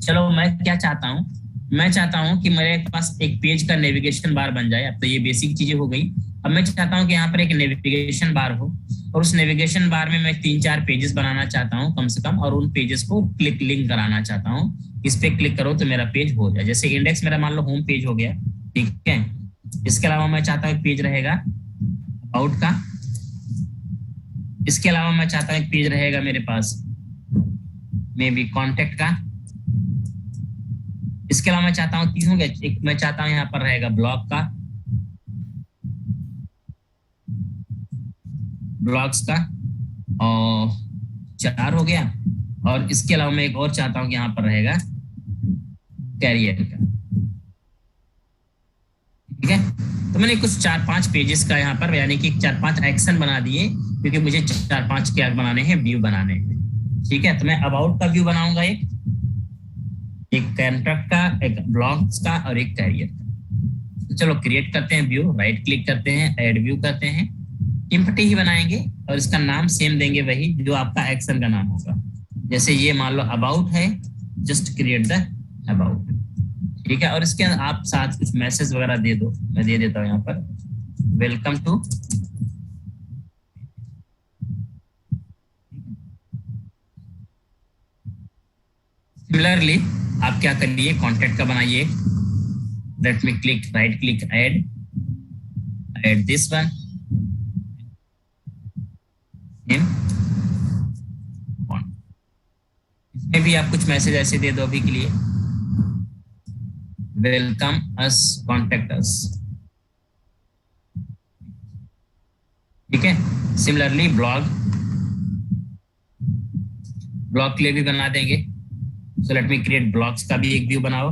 चलो मैं क्या चाहता हूँ, मैं चाहता हूँ कि मेरे पास एक पेज का नेविगेशन बार बन जाए। अब तो ये बेसिक चीजें हो गई। अब मैं चाहता हूँ कि यहाँ पर एक नेविगेशन बार हो, और उस नेविगेशन बार में मैं 3-4 पेजेस बनाना चाहता हूँ कम से कम, और उन पेजेस को क्लिक लिंक कराना चाहता हूँ। इस पे क्लिक करो तो मेरा पेज हो जाए। जैसे इंडेक्स मेरा मान लो होम पेज हो गया, ठीक है। इसके अलावा मैं चाहता हूँ एक पेज रहेगा अबाउट का। इसके अलावा मैं चाहता हूँ एक पेज रहेगा मेरे पास मे बी कॉन्टेक्ट का। इसके अलावा मैं चाहता हूँ तीनों का एक, मैं चाहता हूँ यहाँ पर रहेगा ब्लॉग का, ब्लॉग्स का, और 4 हो गया। और इसके अलावा मैं एक और चाहता हूँ कि यहाँ पर रहेगा कैरियर का। ठीक है, तो मैंने कुछ 4-5 पेजेस का यहाँ पर यानी कि 4-5 एक्शन बना दिए, क्योंकि मुझे 4-5 क्या बनाने हैं, व्यू बनाने हैं। ठीक है, तो मैं अबाउट का व्यू बनाऊंगा, एक कॉन्ट्रैक्ट का, एक ब्लॉग्स का और एक कैरियर का। तो चलो क्रिएट करते हैं व्यू, राइट क्लिक करते हैं, ऐड व्यू करते हैं, एम्प्टी ही बनाएंगे और इसका नाम सेम देंगे वही जो आपका एक्शन का नाम होगा। जैसे ये मान लो अबाउट है, जस्ट क्रिएट द अबाउट। ठीक है, और इसके आप साथ कुछ मैसेज वगैरह दे दो। मैं दे देता हूँ यहाँ पर वेलकम टू। सिमिलरली आप क्या करिए, कॉन्टेक्ट का बनाइए। Let me click, right click, add this one. इसमें भी आप कुछ मैसेज ऐसे दे दो अभी के लिए, वेलकम अस, कॉन्टेक्ट अस। ठीक है, सिमिलरली ब्लॉग के लिए भी बना देंगे। So let me create blogs का भी एक व्यू बनाओ,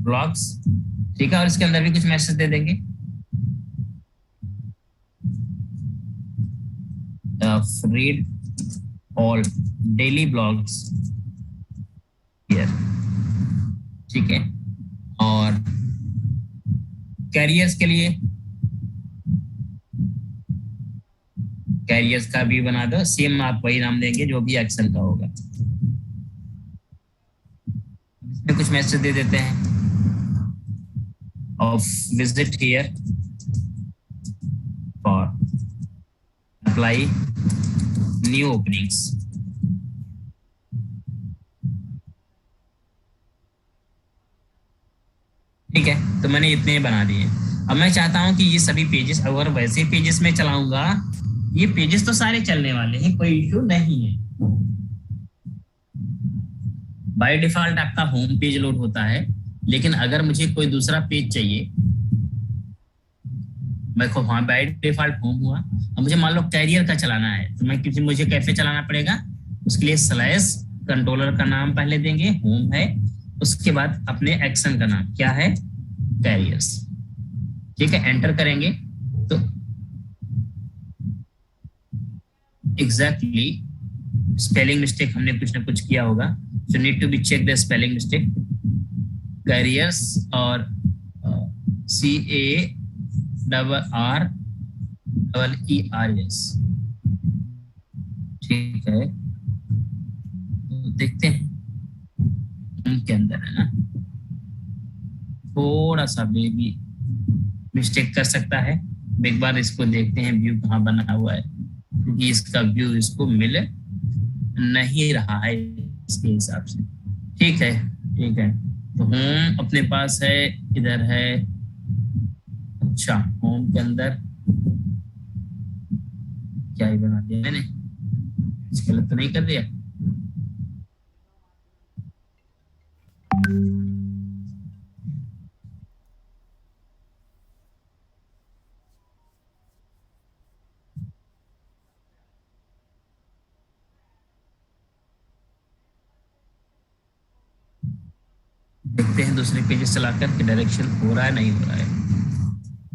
ब्लॉग्स। ठीक है, और इसके अंदर भी कुछ मैसेज दे देंगे, read all daily blogs here. ठीक है, और कैरियर्स के लिए कैरियर्स का भी बना दो, सेम आप वही नाम देंगे जो भी एक्शन का होगा। इसमें कुछ मैसेज दे देते हैं, of visit here for apply new openings. ठीक है, तो मैंने इतने बना दिए। अब मैं चाहता हूं कि ये सभी पेजेस, अगर वैसे पेजेस में चलाऊंगा, ये पेजेस तो सारे चलने वाले हैं, कोई इश्यू नहीं है। बाय डिफॉल्ट आपका होम पेज लोड होता है, लेकिन अगर मुझे कोई दूसरा पेज चाहिए, मैं को हाँ बाय डिफॉल्ट होम हुआ, अब मुझे मान लो कैरियर का चलाना है, तो मैं मुझे कैसे चलाना पड़ेगा, उसके लिए स्लैश कंट्रोलर का नाम पहले देंगे, होम है, उसके बाद अपने एक्शन का नाम क्या है, कैरियर्स। ठीक है, एंटर करेंगे तो एग्जैक्टली स्पेलिंग मिस्टेक हमने कुछ ना कुछ किया होगा, so need to be check the spelling mistake. Careers और CARRERS। ठीक है, तो देखते हैं के अंदर है ना, थोड़ा सा बेबी मिस्टेक कर सकता है। एक बार इसको देखते हैं व्यू कहाँ बना हुआ है, क्योंकि इसका व्यू इसको मिले नहीं रहा है इसके हिसाब से। ठीक है, ठीक है। तो होम अपने पास है, इधर है। अच्छा, होम के अंदर क्या ही बना दिया मैंने, गलत तो नहीं कर दिया? देखते हैं दूसरे पेज चलाकर कि डायरेक्शन हो रहा है नहीं हो रहा है।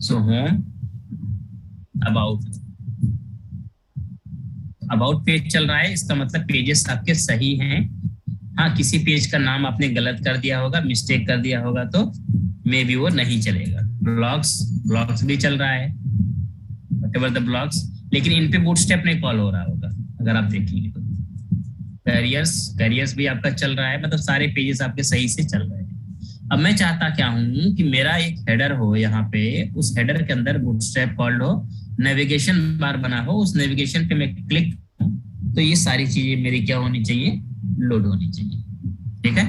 So home, about, about page चल रहा है, इसका मतलब पेजेस आपके सही हैं। हाँ, किसी पेज का नाम आपने गलत कर दिया होगा, मिस्टेक कर दिया होगा, तो मे बी वो नहीं चलेगा। ब्लॉग्स, ब्लॉग्स भी चल रहा है, व्हाटएवर द ब्लॉग्स, लेकिन इन पे बूटस्ट्रैप नहीं कॉल हो रहा होगा अगर आप देखेंगे तो। कैरियर्स, कैरियर्स भी आपका चल रहा है, मतलब सारे पेजेस आपके सही से चल रहे हैं। अब मैं चाहता क्या हूँ कि मेरा एक हेडर हो यहाँ पे, उस हेडर के अंदर बूटस्ट्रैप कॉल्ड हो, नेविगेशन बार बना हो, उस नेविगेशन पे मैं क्लिक, तो ये सारी चीजें मेरी क्या होनी चाहिए, लोड होनी चाहिए। ठीक है,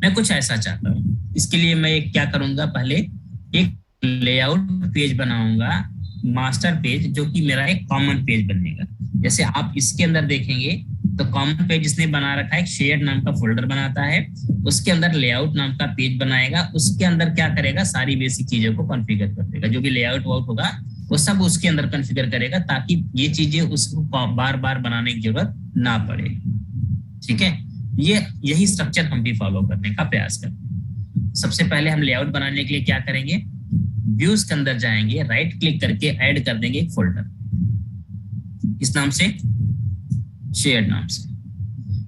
मैं कुछ ऐसा चाहता हूँ। इसके लिए मैं क्या करूंगा, पहले एक लेआउट पेज बनाऊंगा, मास्टर पेज, जो कि मेरा एक कॉमन पेज बनेगा। जैसे आप इसके अंदर देखेंगे तो कॉमन पेज इसने बना रखा है, एक शेयर नाम का फोल्डर बनाता है, उसके अंदर लेआउट नाम का पेज बनाएगा, उसके अंदर क्या करेगा, सारी बेसिक चीजों को कॉन्फ़िगर कर देगा। जो भी लेआउट वाउट होगा वो सब उसके अंदर कॉन्फ़िगर करेगा, ताकि ये चीजें उसको बार बार बनाने की जरूरत ना पड़े। ठीक है, ये यही स्ट्रक्चर हम भी फॉलो करने का प्रयास करते हैं। सबसे पहले हम लेआउट बनाने के लिए क्या करेंगे, व्यूज के अंदर जाएंगे, राइट क्लिक करके ऐड कर देंगे एक फोल्डर, इस नाम से, शेयर नाम से,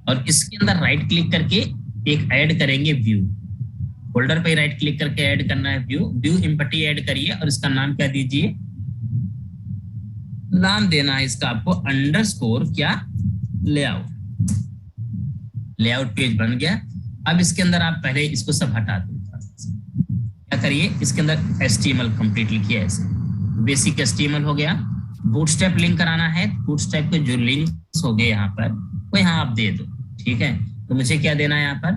और इसके अंदर राइट क्लिक करके एक ऐड करेंगे व्यू। फोल्डर पे राइट क्लिक करके ऐड करना है व्यू, व्यू एम्पटी ऐड करिए, और इसका नाम क्या दीजिए, नाम देना है इसका आपको अंडरस्कोर क्या, लेआउट। लेआउट पेज बन गया। अब इसके अंदर आप पहले इसको सब हटा दो। क्या करिए, इसके अंदर HTML कंप्लीट लिखिए, ऐसे बेसिक HTML हो गया। बूटस्ट्रैप लिंक कराना है, बूटस्ट्रैप के जो लिंक्स हो गए यहाँ पर, वो यहाँ आप दे दो। ठीक है, तो मुझे क्या देना है यहाँ पर,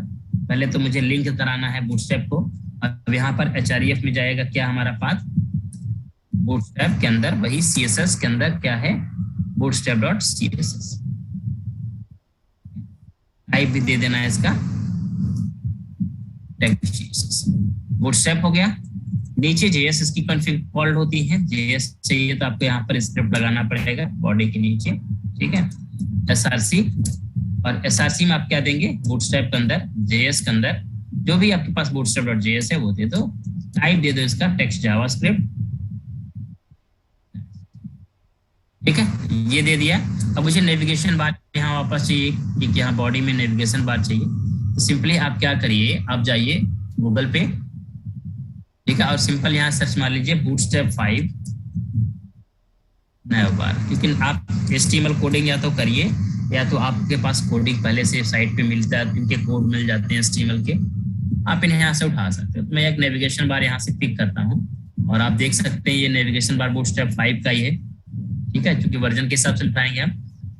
पहले तो मुझे लिंक कराना है बूटस्ट्रैप को। अब यहाँ पर href में जाएगा क्या हमारा पाथ, बूटस्ट्रैप के अंदर वही CSS के अंदर क्या है, bootstrap.css, टाइप भी दे देना है इसका टेक्स्ट। बूटस्ट्रैप हो गया। नीचे JS इसकी कॉन्फ़िग कॉल्ड होती है, JS चाहिए तो आपको यहाँ पर स्क्रिप्ट लगाना पड़ेगा बॉडी के नीचे। ठीक है, SRC, और SRC में आप क्या देंगे, बूटस्ट्रैप के अंदर, JS के अंदर जो भी आपके पास bootstrap.js है वो दे दो। टाइप दे दो इसका टेक्स्ट जावास्क्रिप्ट। ठीक है, ये दे दिया। अब मुझे नेविगेशन बार यहाँ वापस चाहिए, कि यहाँ बॉडी में नेविगेशन बार चाहिए, तो सिंपली आप क्या करिए, आप जाइए गूगल पे, ठीक है, और सिंपल यहाँ सर्च मार लीजिए बूटस्ट्रैप 5 नया बार। क्योंकि आप HTML कोडिंग या तो करिए, या तो आपके पास कोडिंग पहले से साइट पे मिलता है, इनके कोड मिल जाते हैं HTML के, आप इन्हें यहाँ से उठा सकते हो। तो मैं एक नेविगेशन बार यहाँ से पिक करता हूँ, और आप देख सकते हैं ये नेविगेशन बार बूटस्ट्रैप 5 का ही है। ठीक है, क्योंकि वर्जन के हिसाब से उठाएंगे हम,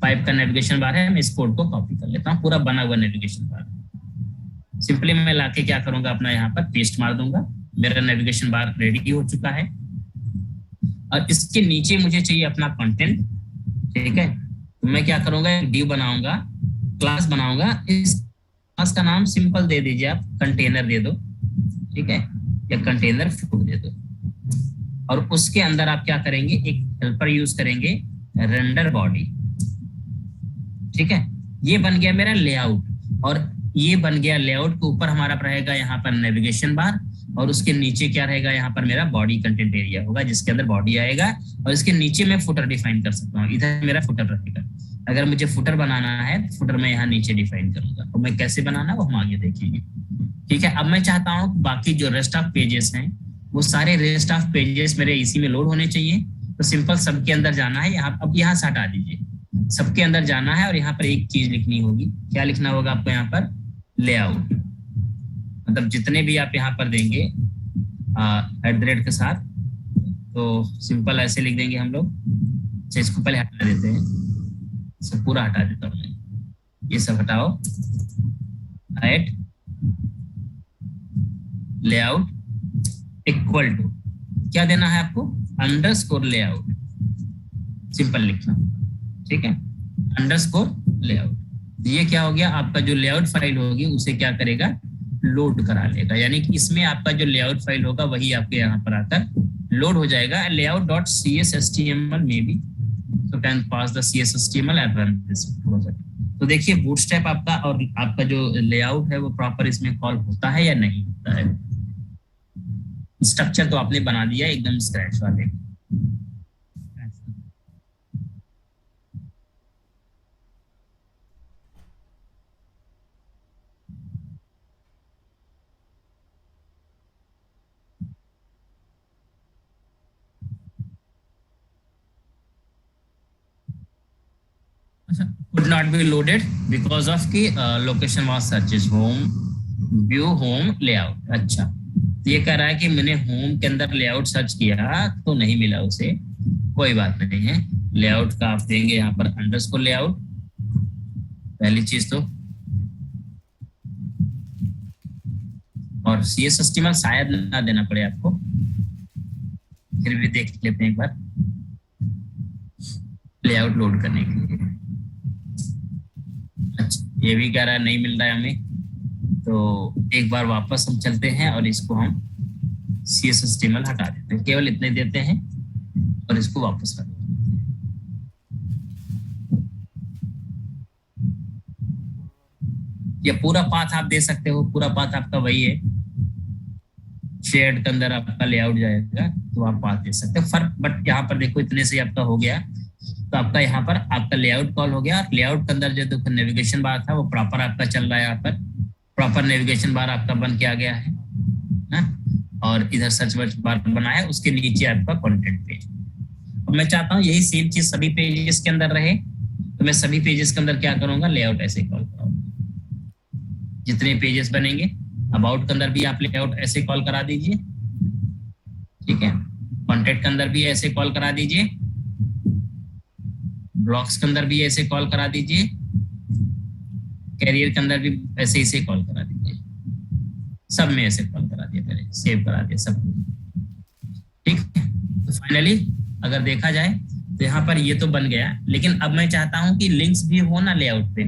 5 का नेविगेशन बार है। मैं इस कोड को कॉपी कर लेता हूँ, पूरा बना हुआ नेविगेशन बार। सिंपली मैं लाके क्या करूंगा, अपना यहाँ पर पेस्ट मार दूंगा, मेरा नेविगेशन बार रेडी हो चुका है। और इसके नीचे मुझे चाहिए अपना कंटेंट। ठीक है, तो मैं क्या करूंगा, एक डिव बनाऊंगा, क्लास बनाऊंगा, इस क्लास का नाम सिंपल दे दीजिए आप, कंटेनर दे दो। ठीक है, या कंटेनर फूड दे दो, और उसके अंदर आप क्या करेंगे, एक हेल्पर यूज करेंगे, रेंडर बॉडी। ठीक है, ये बन गया मेरा लेआउट, और ये बन गया लेआउट के ऊपर हमारा रहेगा यहाँ पर नेविगेशन बार, और उसके नीचे क्या रहेगा, यहाँ पर मेरा बॉडी कंटेंट एरिया होगा, जिसके अंदर बॉडी आएगा, और इसके नीचे मैं फुटर डिफाइन कर सकता हूँ। इधर मेरा फुटर रहेगा। अगर मुझे फुटर बनाना है तो फुटर मैं यहाँ नीचे डिफाइन करूंगा, तो मैं कैसे बनाना वो हम आगे देखेंगे। ठीक है, अब मैं चाहता हूँ बाकी जो रेस्ट ऑफ पेजेस हैं, वो सारे रेस्ट ऑफ पेजेस मेरे इसी में लोड होने चाहिए। तो सिंपल सबके अंदर जाना है, यहाँ अब यहाँ से हटा दीजिए, सबके अंदर जाना है, और यहाँ पर एक चीज लिखनी होगी। क्या लिखना होगा आपको यहाँ पर, लेआउट। मतलब जितने भी आप यहाँ पर देंगे @ के साथ, तो सिंपल ऐसे लिख देंगे हम लोग। इसको पहले हटा देते हैं, सब पूरा हटा देता हूँ मैं, ये सब हटाओ। एट लेआउट इक्वल टू क्या देना है आपको, अंडरस्कोर लेआउट, सिंपल लिखना, ठीक है, अंडरस्कोर लेआउट। ये क्या हो गया, आपका जो लेआउट फाइल होगी उसे क्या करेगा, लोड करा लेगा, यानी कि इसमें आपका जो लेआउट फाइल होगा वही आपके यहाँ पर आकर लोड हो जाएगा। layout.cshtml में भी so can pass the cshtml and run this project। तो देखिए बूटस्ट्रैप आपका और आपका जो लेआउट है वो प्रॉपर इसमें कॉल होता है या नहीं होता है। स्ट्रक्चर तो आपने बना दिया एकदम स्क्रैच वाले। could not be loaded because of कि location was searches home view home layout। अच्छा, ये कह रहा है कि मैंने होम के अंदर लेआउट सर्च किया तो नहीं मिला उसे, कोई बात नहीं है। लेआउट का आप देंगे यहाँ पर अंडरस्कोर लेआउट, पहली चीज तो, और CSHTML शायद ना देना पड़े आपको, फिर भी देख लेते हैं एक बार लेआउट लोड करने के लिए। अच्छा, ये भी कह रहा है नहीं मिल रहा है हमें, तो एक बार वापस हम चलते हैं और इसको हम CSHTML हटा देते हैं, केवल इतने देते हैं और इसको वापस कर देते हैं। ये पूरा पाथ आप दे सकते हो, पूरा पाथ आपका वही है, शेयर्ड के अंदर आपका लेआउट जाएगा तो आप पाथ दे सकते हो फर्क, बट यहाँ पर देखो इतने से आपका हो गया, तो आपका यहाँ पर आपका लेआउट कॉल हो गया। लेआउट के अंदर जो देखो नेविगेशन बार था वो प्रॉपर आपका चल रहा है, यहाँ पर प्रॉपर नेविगेशन बार आपका बन के आ गया है ना, और इधर सर्च बार बना है, उसके नीचे आपका कंटेंट पेज। और मैं चाहता हूँ यही सेम चीज सभी पेजेस के अंदर रहे, तो मैं सभी पेजेस के अंदर क्या करूंगा, लेआउट ऐसे कॉल करूंगा। जितने पेजेस बनेंगे, अबाउट के अंदर भी आप लेआउट ऐसे कॉल करा दीजिए, ठीक है, कॉन्टेक्ट के अंदर भी ऐसे कॉल करा दीजिए, ब्लॉक्स के अंदर भी ऐसे कॉल करा दीजिए, कैरियर के अंदर भी ऐसे ही कॉल करा दीजिए, सब में ऐसे कॉल करा दिया, पहले सेव करा दिया सब, ठीक। तो फाइनली अगर देखा जाए तो यहाँ पर ये तो बन गया, लेकिन अब मैं चाहता हूँ कि लिंक्स भी हो ना लेआउट पे,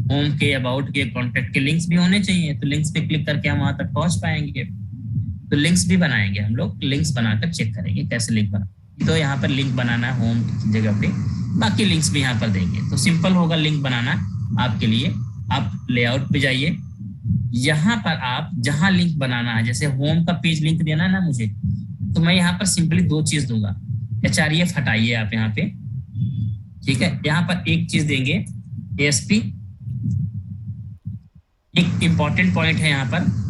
होम के, अबाउट के, कॉन्टेक्ट के लिंक्स भी होने चाहिए, तो लिंक्स पे क्लिक करके हम वहां तक पहुंच पाएंगे। तो लिंक्स भी बनाएंगे हम लोग, लिंक्स बनाकर चेक करेंगे कैसे लिंक बना। तो यहाँ पर लिंक बनाना है होम की जगह पे, बाकी लिंक्स भी यहाँ पर देंगे। तो सिंपल होगा लिंक बनाना आपके लिए। आप लेआउट पे जाइए, यहाँ पर आप जहां लिंक बनाना है, जैसे होम का पेज लिंक देना है ना मुझे, तो मैं यहाँ पर सिंपली दो चीज दूंगा, href हटाइए आप यहाँ पे, ठीक है। यहाँ पर एक चीज देंगे ASP। एक इंपॉर्टेंट पॉइंट है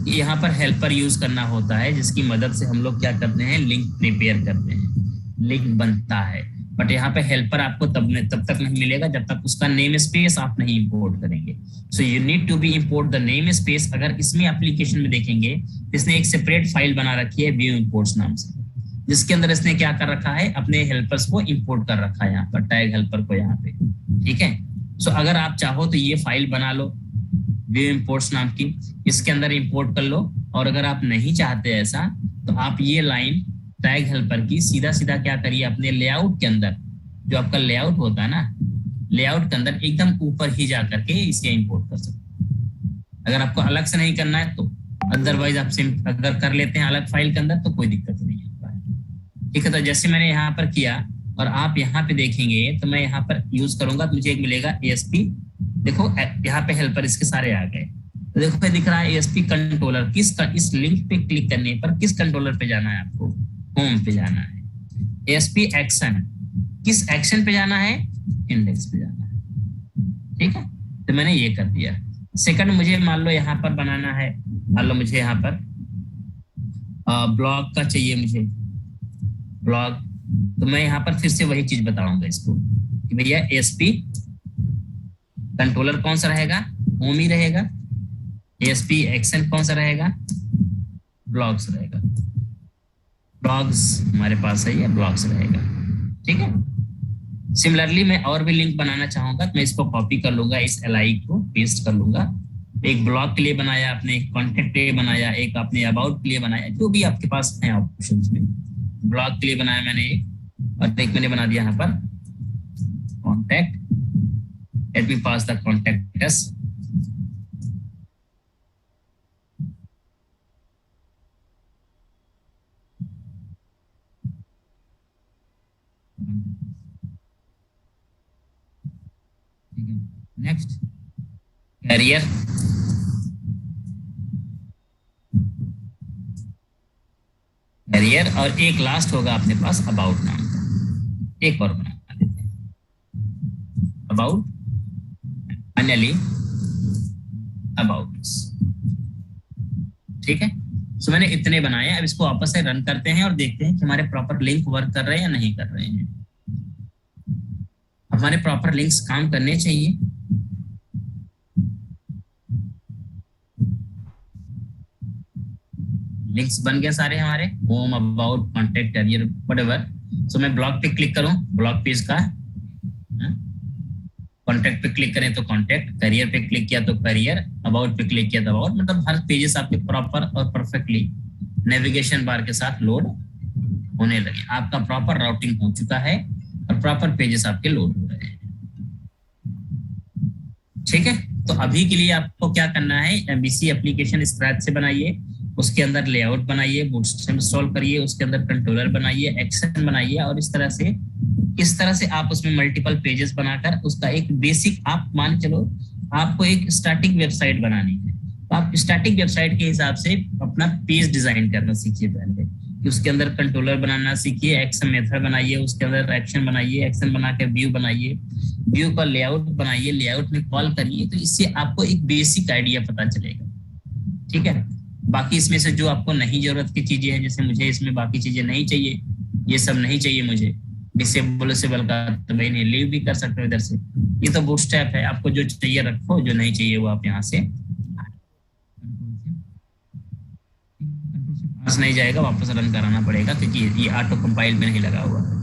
यहाँ पर हेल्पर यूज करना होता है, जिसकी मदद से हम लोग क्या करते हैं, लिंक प्रिपेयर करते हैं, लिंक बनता है। बट यहाँ पे हेल्पर आपको तब तक नहीं मिलेगा जब तक उसका नेम स्पेस आप नहीं इंपोर्ट करेंगे। So you need to be import the name space. अगर इसमें एप्लीकेशन में देखेंगे, इसने एक सेपरेट फाइल बना रखी है व्यू इंपोर्ट्स नाम से, जिसके अंदर इसने क्या कर रखा है, अपने हेल्पर्स को इंपोर्ट कर रखा है यहाँ पर, टैग हेल्पर को यहाँ पे, ठीक है। सो अगर आप चाहो तो ये फाइल बना लो व्यू इंपोर्ट्स नाम की, इसके अंदर इंपोर्ट कर लो। और अगर आप नहीं चाहते ऐसा, तो आप ये लाइन टैग हेल्पर की सीधा सीधा क्या करिए, अपने लेआउट के अंदर, जो आपका लेआउट होता है ना, लेआउट के अंदर एकदम ऊपर ही जा करके इसे इंपोर्ट कर सकते। अगर आपको अलग से नहीं करना है तो, अदरवाइज आप अगर कर लेते हैं अलग फाइल के अंदर तो कोई दिक्कत नहीं होता है, ठीक है। तो जैसे मैंने यहाँ पर किया और आप यहाँ पे देखेंगे, तो मैं यहाँ पर यूज करूंगा तो मुझे एक मिलेगा ASP। देखो यहाँ पे हेल्पर इसके सारे आ गए, तो देखो पे दिख रहा है ASP कंट्रोलर। इस लिंक पे क्लिक करने पर किस कंट्रोलर पे जाना है आपको, होम पे जाना है। ASP एक्शन, किस एक्शन पे जाना है, इंडेक्स पे जाना है, ठीक है। तो मैंने ये कर दिया। सेकंड, मुझे मान लो यहाँ पर बनाना है, मान लो मुझे यहाँ पर ब्लॉग का चाहिए मुझे, ब्लॉग, तो मैं यहाँ पर फिर से वही चीज बताऊंगा इसको कि भैया ASP कंट्रोलर कौन सा रहेगा, होम ही रहेगा। ASP एक्शन कौन सा रहेगा, ब्लॉग्स रहेगा। ब्लॉग्स हमारे पास है, ये ब्लॉग्स रहेगा, ठीक है। सिमिलरली मैं और भी लिंक बनाना चाहूंगा तो मैं इसको कॉपी कर लूंगा, इस LI को पेस्ट कर लूंगा। एक ब्लॉग के लिए बनाया आपने, एक कॉन्टेक्ट के लिए बनाया, एक आपने अबाउट के लिए बनाया, जो भी आपके पास है ऑप्शन में। ब्लॉग के लिए बनाया मैंने एक, और एक मैंने बना दिया यहाँ पर contact. Let me pass the contact us. Next career, career और एक लास्ट होगा अपने पास अबाउट नाम का, एक और बना देते हैं अबाउट, फाइनली अबाउट। ठीक है, सो मैंने इतने बनाए। अब इसको वापस से रन करते हैं और देखते हैं कि हमारे प्रॉपर लिंक वर्क कर रहे हैं या नहीं कर रहे हैं। हमारे प्रॉपर लिंक्स काम करने चाहिए। लिंक्स बन गए सारे हमारे, home, about, contact, career, whatever. So मैं ब्लॉग पे क्लिक करूं, ब्लॉग पेज का, कॉन्टेक्ट पे क्लिक करें तो कॉन्टेक्ट, करियर पे क्लिक किया तो करियर, अबाउट पे क्लिक किया तो अबाउट। मतलब हर पेजेस आपके प्रॉपर और परफेक्टली नेविगेशन बार के साथ लोड होने लगे। आपका प्रॉपर राउटिंग हो चुका है और प्रॉपर पेजेस आपके लोड हो रहे हैं। ठीक है, तो अभी के लिए आपको क्या करना है, MVC एप्लीकेशन स्क्रैच से बनाइए, उसके अंदर लेआउट बनाइए, बूटस्ट्रैप इंस्टॉल करिए, उसके अंदर कंट्रोलर बनाइए, एक्शन बनाइए, और इस तरह से आप उसमें मल्टीपल पेजेस बनाकर उसका एक बेसिक, आप मान चलो आपको एक स्टैटिक वेबसाइट बनानी है, तो आप स्टैटिक वेबसाइट के हिसाब से अपना पेज डिजाइन करना सीखिए पहले, कि उसके अंदर कंट्रोलर बनाना सीखिए, एक्शन मेथड बनाइए, उसके अंदर एक्शन बनाइए, एक्शन बना के व्यू बनाइए, व्यू का लेआउट बनाइए, लेआउट में कॉल करिए। तो इससे आपको एक बेसिक आइडिया पता चलेगा। ठीक है, बाकी इसमें से जो आपको नहीं जरूरत की चीजें हैं, जैसे मुझे इसमें बाकी चीजें नहीं चाहिए, ये सब नहीं चाहिए मुझे, डिसेबल का तो मैं इन्हें लीव भी कर सकते हो इधर से। ये तो बूटस्ट्रैप है, आपको जो चाहिए रखो, जो नहीं चाहिए वो आप यहाँ से पास नहीं जाएगा, वापस रन कराना पड़ेगा, क्योंकि ये ऑटो कंपाइल में नहीं लगा हुआ है।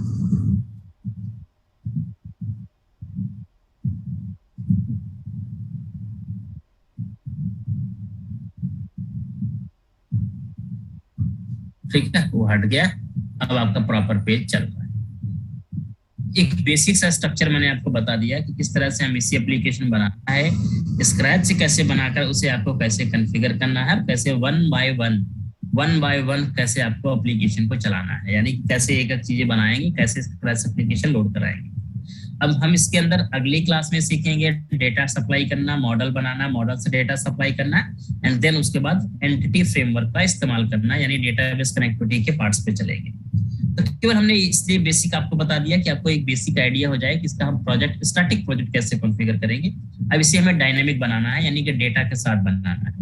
ठीक है, वो हट गया। अब आपका प्रॉपर पेज चल रहा है। एक बेसिक सा स्ट्रक्चर मैंने आपको बता दिया कि किस तरह से हम इसी एप्लीकेशन बनाना है, स्क्रैच से कैसे बनाकर उसे आपको कैसे कॉन्फ़िगर करना है, कैसे वन बाय वन कैसे आपको एप्लीकेशन को चलाना है, यानी कैसे एक एक चीजें बनाएंगे, कैसे स्क्रैच एप्लीकेशन लोड कराएंगे। अब हम इसके अंदर अगली क्लास में सीखेंगे डेटा सप्लाई करना, मॉडल बनाना, मॉडल से डेटा सप्लाई करना, एंड देन उसके बाद एंटिटी फ्रेमवर्क का इस्तेमाल करना, यानी डेटाबेस कनेक्टिविटी के पार्ट्स पे चलेंगे। तो केवल हमने इसलिए बेसिक आपको बता दिया कि आपको एक बेसिक आइडिया हो जाए कि इसका हम प्रोजेक्ट, स्टैटिक प्रोजेक्ट कैसे कॉन्फ़िगर करेंगे। अब इसे हमें डायनेमिक बनाना है, यानी कि डेटा के साथ बनाना है।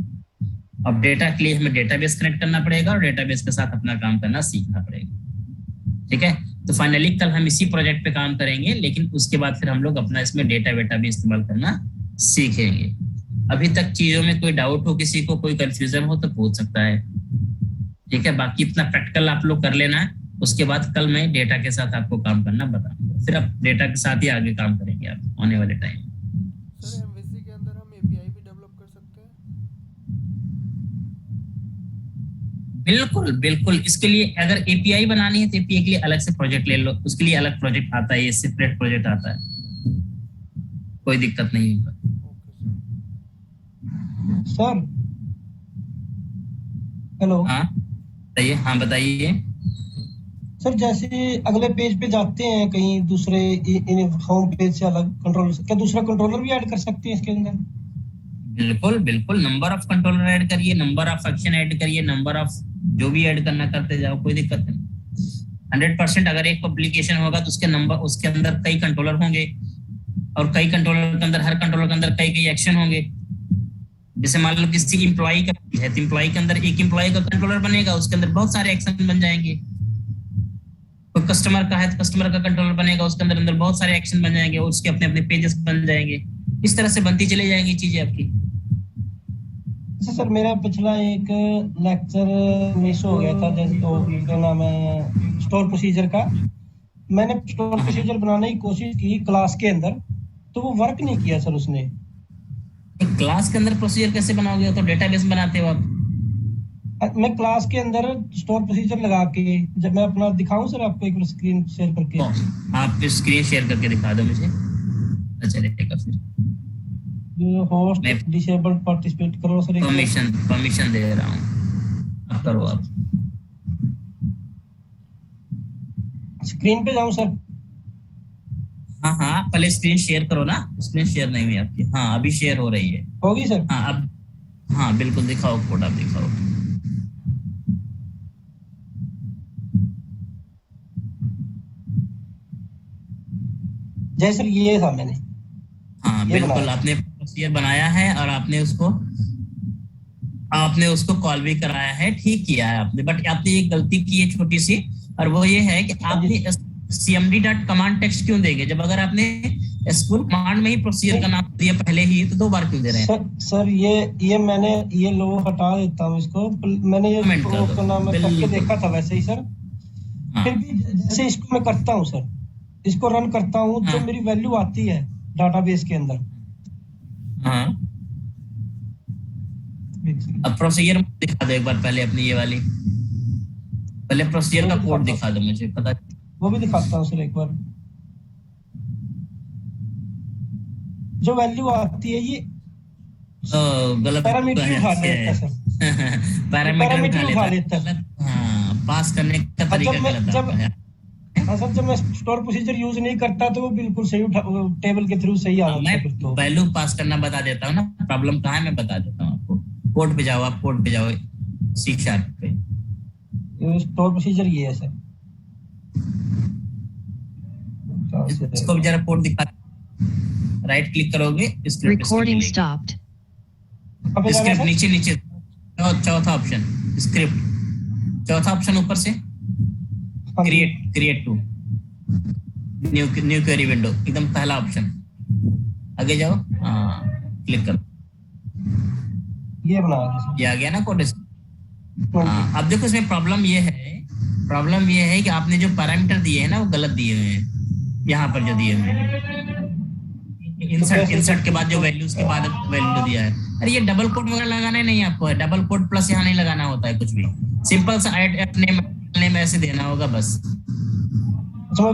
अब डेटा के लिए हमें डेटाबेस कनेक्ट करना पड़ेगा और डेटाबेस के साथ अपना काम करना सीखना पड़ेगा। ठीक है, तो फाइनली कल हम इसी प्रोजेक्ट पे काम करेंगे, लेकिन उसके बाद फिर हम लोग अपना इसमें डेटा वेटा भी इस्तेमाल करना सीखेंगे। अभी तक चीजों में कोई डाउट हो, किसी को कोई कंफ्यूजन हो तो पूछ सकता है। ठीक है, बाकी इतना प्रैक्टिकल आप लोग कर लेना है, उसके बाद कल मैं डेटा के साथ आपको काम करना बताऊंगा, फिर आप डेटा के साथ ही आगे काम करेंगे आप आने वाले टाइम। सर MVC के अंदर हम API भी डेवलप कर सकते हैं? बिल्कुल बिल्कुल, इसके लिए अगर एपीआई बनानी है तो एपीआई के लिए अलग से प्रोजेक्ट ले लो, उसके लिए अलग प्रोजेक्ट आता है, ये सेपरेट प्रोजेक्ट आता है, कोई दिक्कत नहीं होगा। Okay sir hello. हाँ बताइए, हाँ बताइए। सर जैसे अगले पेज पे जाते हैं कहीं दूसरे होम पेज से अलग कंट्रोलर, क्या दूसरा कंट्रोलर भी ऐड कर सकते हैं इसके अंदर? बिल्कुल बिल्कुल, नंबर ऑफ कंट्रोलर ऐड करिए, नंबर ऑफ एक्शन ऐड करिए, नंबर ऑफ जो भी ऐड करना करते जाओ, कोई दिक्कत नहीं। 100% अगर एक पब्लिकेशन होगा तो उसके नंबर, उसके अंदर कई कंट्रोलर होंगे, और कई कंट्रोलर के अंदर, हर कंट्रोलर के अंदर कई एक्शन होंगे। जैसे मान लो किसी एम्प्लॉय का है तो एम्प्लॉय के अंदर एक एम्प्लॉय का कंट्रोलर बनेगा, उसके अंदर बहुत सारे एक्शन बन जाएंगे। कोई कस्टमर का है तो कस्टमर का कंट्रोलर बनेगा, उसके अंदर बहुत सारे एक्शन बन जाएंगे, और उसके अपने अपने पेजेस बन जाएंगे। इस तरह से बनती चली जाएंगी चीजें आपकी। सर मेरा पिछला एक लेक्चर मिस हो गया था, जैसे क्या नाम है, स्टोर प्रोसीजर का, मैंने स्टोर प्रोसीजर बनाने की कोशिश की क्लास के अंदर, तो वो वर्क नहीं किया सर उसने। क्लास के अंदर प्रोसीजर कैसे बनाओगे? तो डेटाबेस बनाते हो आप। मैं क्लास के अंदर स्टोर प्रोसीजर लगा के, जब मैं अपना दिखाऊं सर आपको एक बार स्क्रीन शेयर करके। आप स्क्रीन शेयर करके दिखा दो मुझे, चलेगा फिर। होस्ट डिसेबल्ड पार्टिसिपेट करो सर। परमिशन दे रहा हूँ, आप करो। आप स्क्रीन पे जाऊं सर? हाँ, पहले स्क्रीन शेयर करो ना। स्क्रीन शेयर नहीं हुई आपकी। हाँ, अभी शेयर हो रही है। होगी सर? हाँ अब, हाँ बिल्कुल दिखाओ कोड, आप दिखाओ। जय सर, ये था मैंने। हाँ बिल्कुल, आपने प्रोसीजर बनाया है और आपने उसको कॉल भी कराया है, ठीक किया है आपने। बट आपने एक गलती की है छोटी सी, और वो ये है कि आपने cmd.command टेक्स्ट क्यों देंगे, जब अगर आपने SQL कमांड में ही प्रोसीजर का नाम दिया पहले ही, तो 2 बार क्यों दे रहे हैं? सर ये मैंने ये लो हटा देता हूँ इसको। मैंने ये नाम करके देखा था वैसे ही सर। फिर भी जैसे इसको मैं करता हूँ सर, इसको रन करता हूँ, जो मेरी वैल्यू आती है डाटाबेस के अंदर। हाँ, अब प्रोसीजर दिखा दो एक बार पहले अपनी ये वाली। पहले प्रोसीजर का कोड दिखा दो मुझे, पता। वो भी दिखाता हूँ सर एक बार। जो वैल्यू आती है ये गलत पैरामीटर उठा लेता है सर। पैरामीटर उठा लेता है। हाँ, पास करने का तरीका गलत आता है। हाँ सर, जब मैं स्टोर प्रोसीजर यूज नहीं करता तो वो बिल्कुल सही टेबल के थ्रू सही आ जाता है। मैं वैल्यू पास करना बता देता हूँ ना, प्रॉब्लम कहाँ है मैं बता देता हूँ आपको। कोड पे जाओ, आप कोड पे जाओ, C# पे। स्टोर प्रोसीजर ये है सर। इसको भी जरा कोड दिखा। राइट क्लिक करोगे, रिकॉर्डिंग स्टॉप्ड। स्क्रिप्ट नीचे चौथा ऑप्शन, स्क्रिप्ट चौथा ऑप्शन ऊपर से, create to new query window, एकदम पहला ऑप्शन। आगे जाओ, हाँ क्लिक करो, ये बना दो। ये आ गया ना कोड। हाँ, अब देखो इसमें प्रॉब्लम ये है कि आपने जो पैरामीटर दिए हैं ना, वो गलत दिए हुए हैं। यहाँ पर जो दिए हुए हैं, इंसर्ट के बाद जो वैल्यूज के बाद वैल्यू दिया है, अरे ये डबल कोट वगैरह लगाना ही नहीं आपको है। डबल कोट प्लस यहाँ नहीं लगाना होता है कुछ भी। सिंपल सा ऐड नेम ऐसे देना होगा बस। तो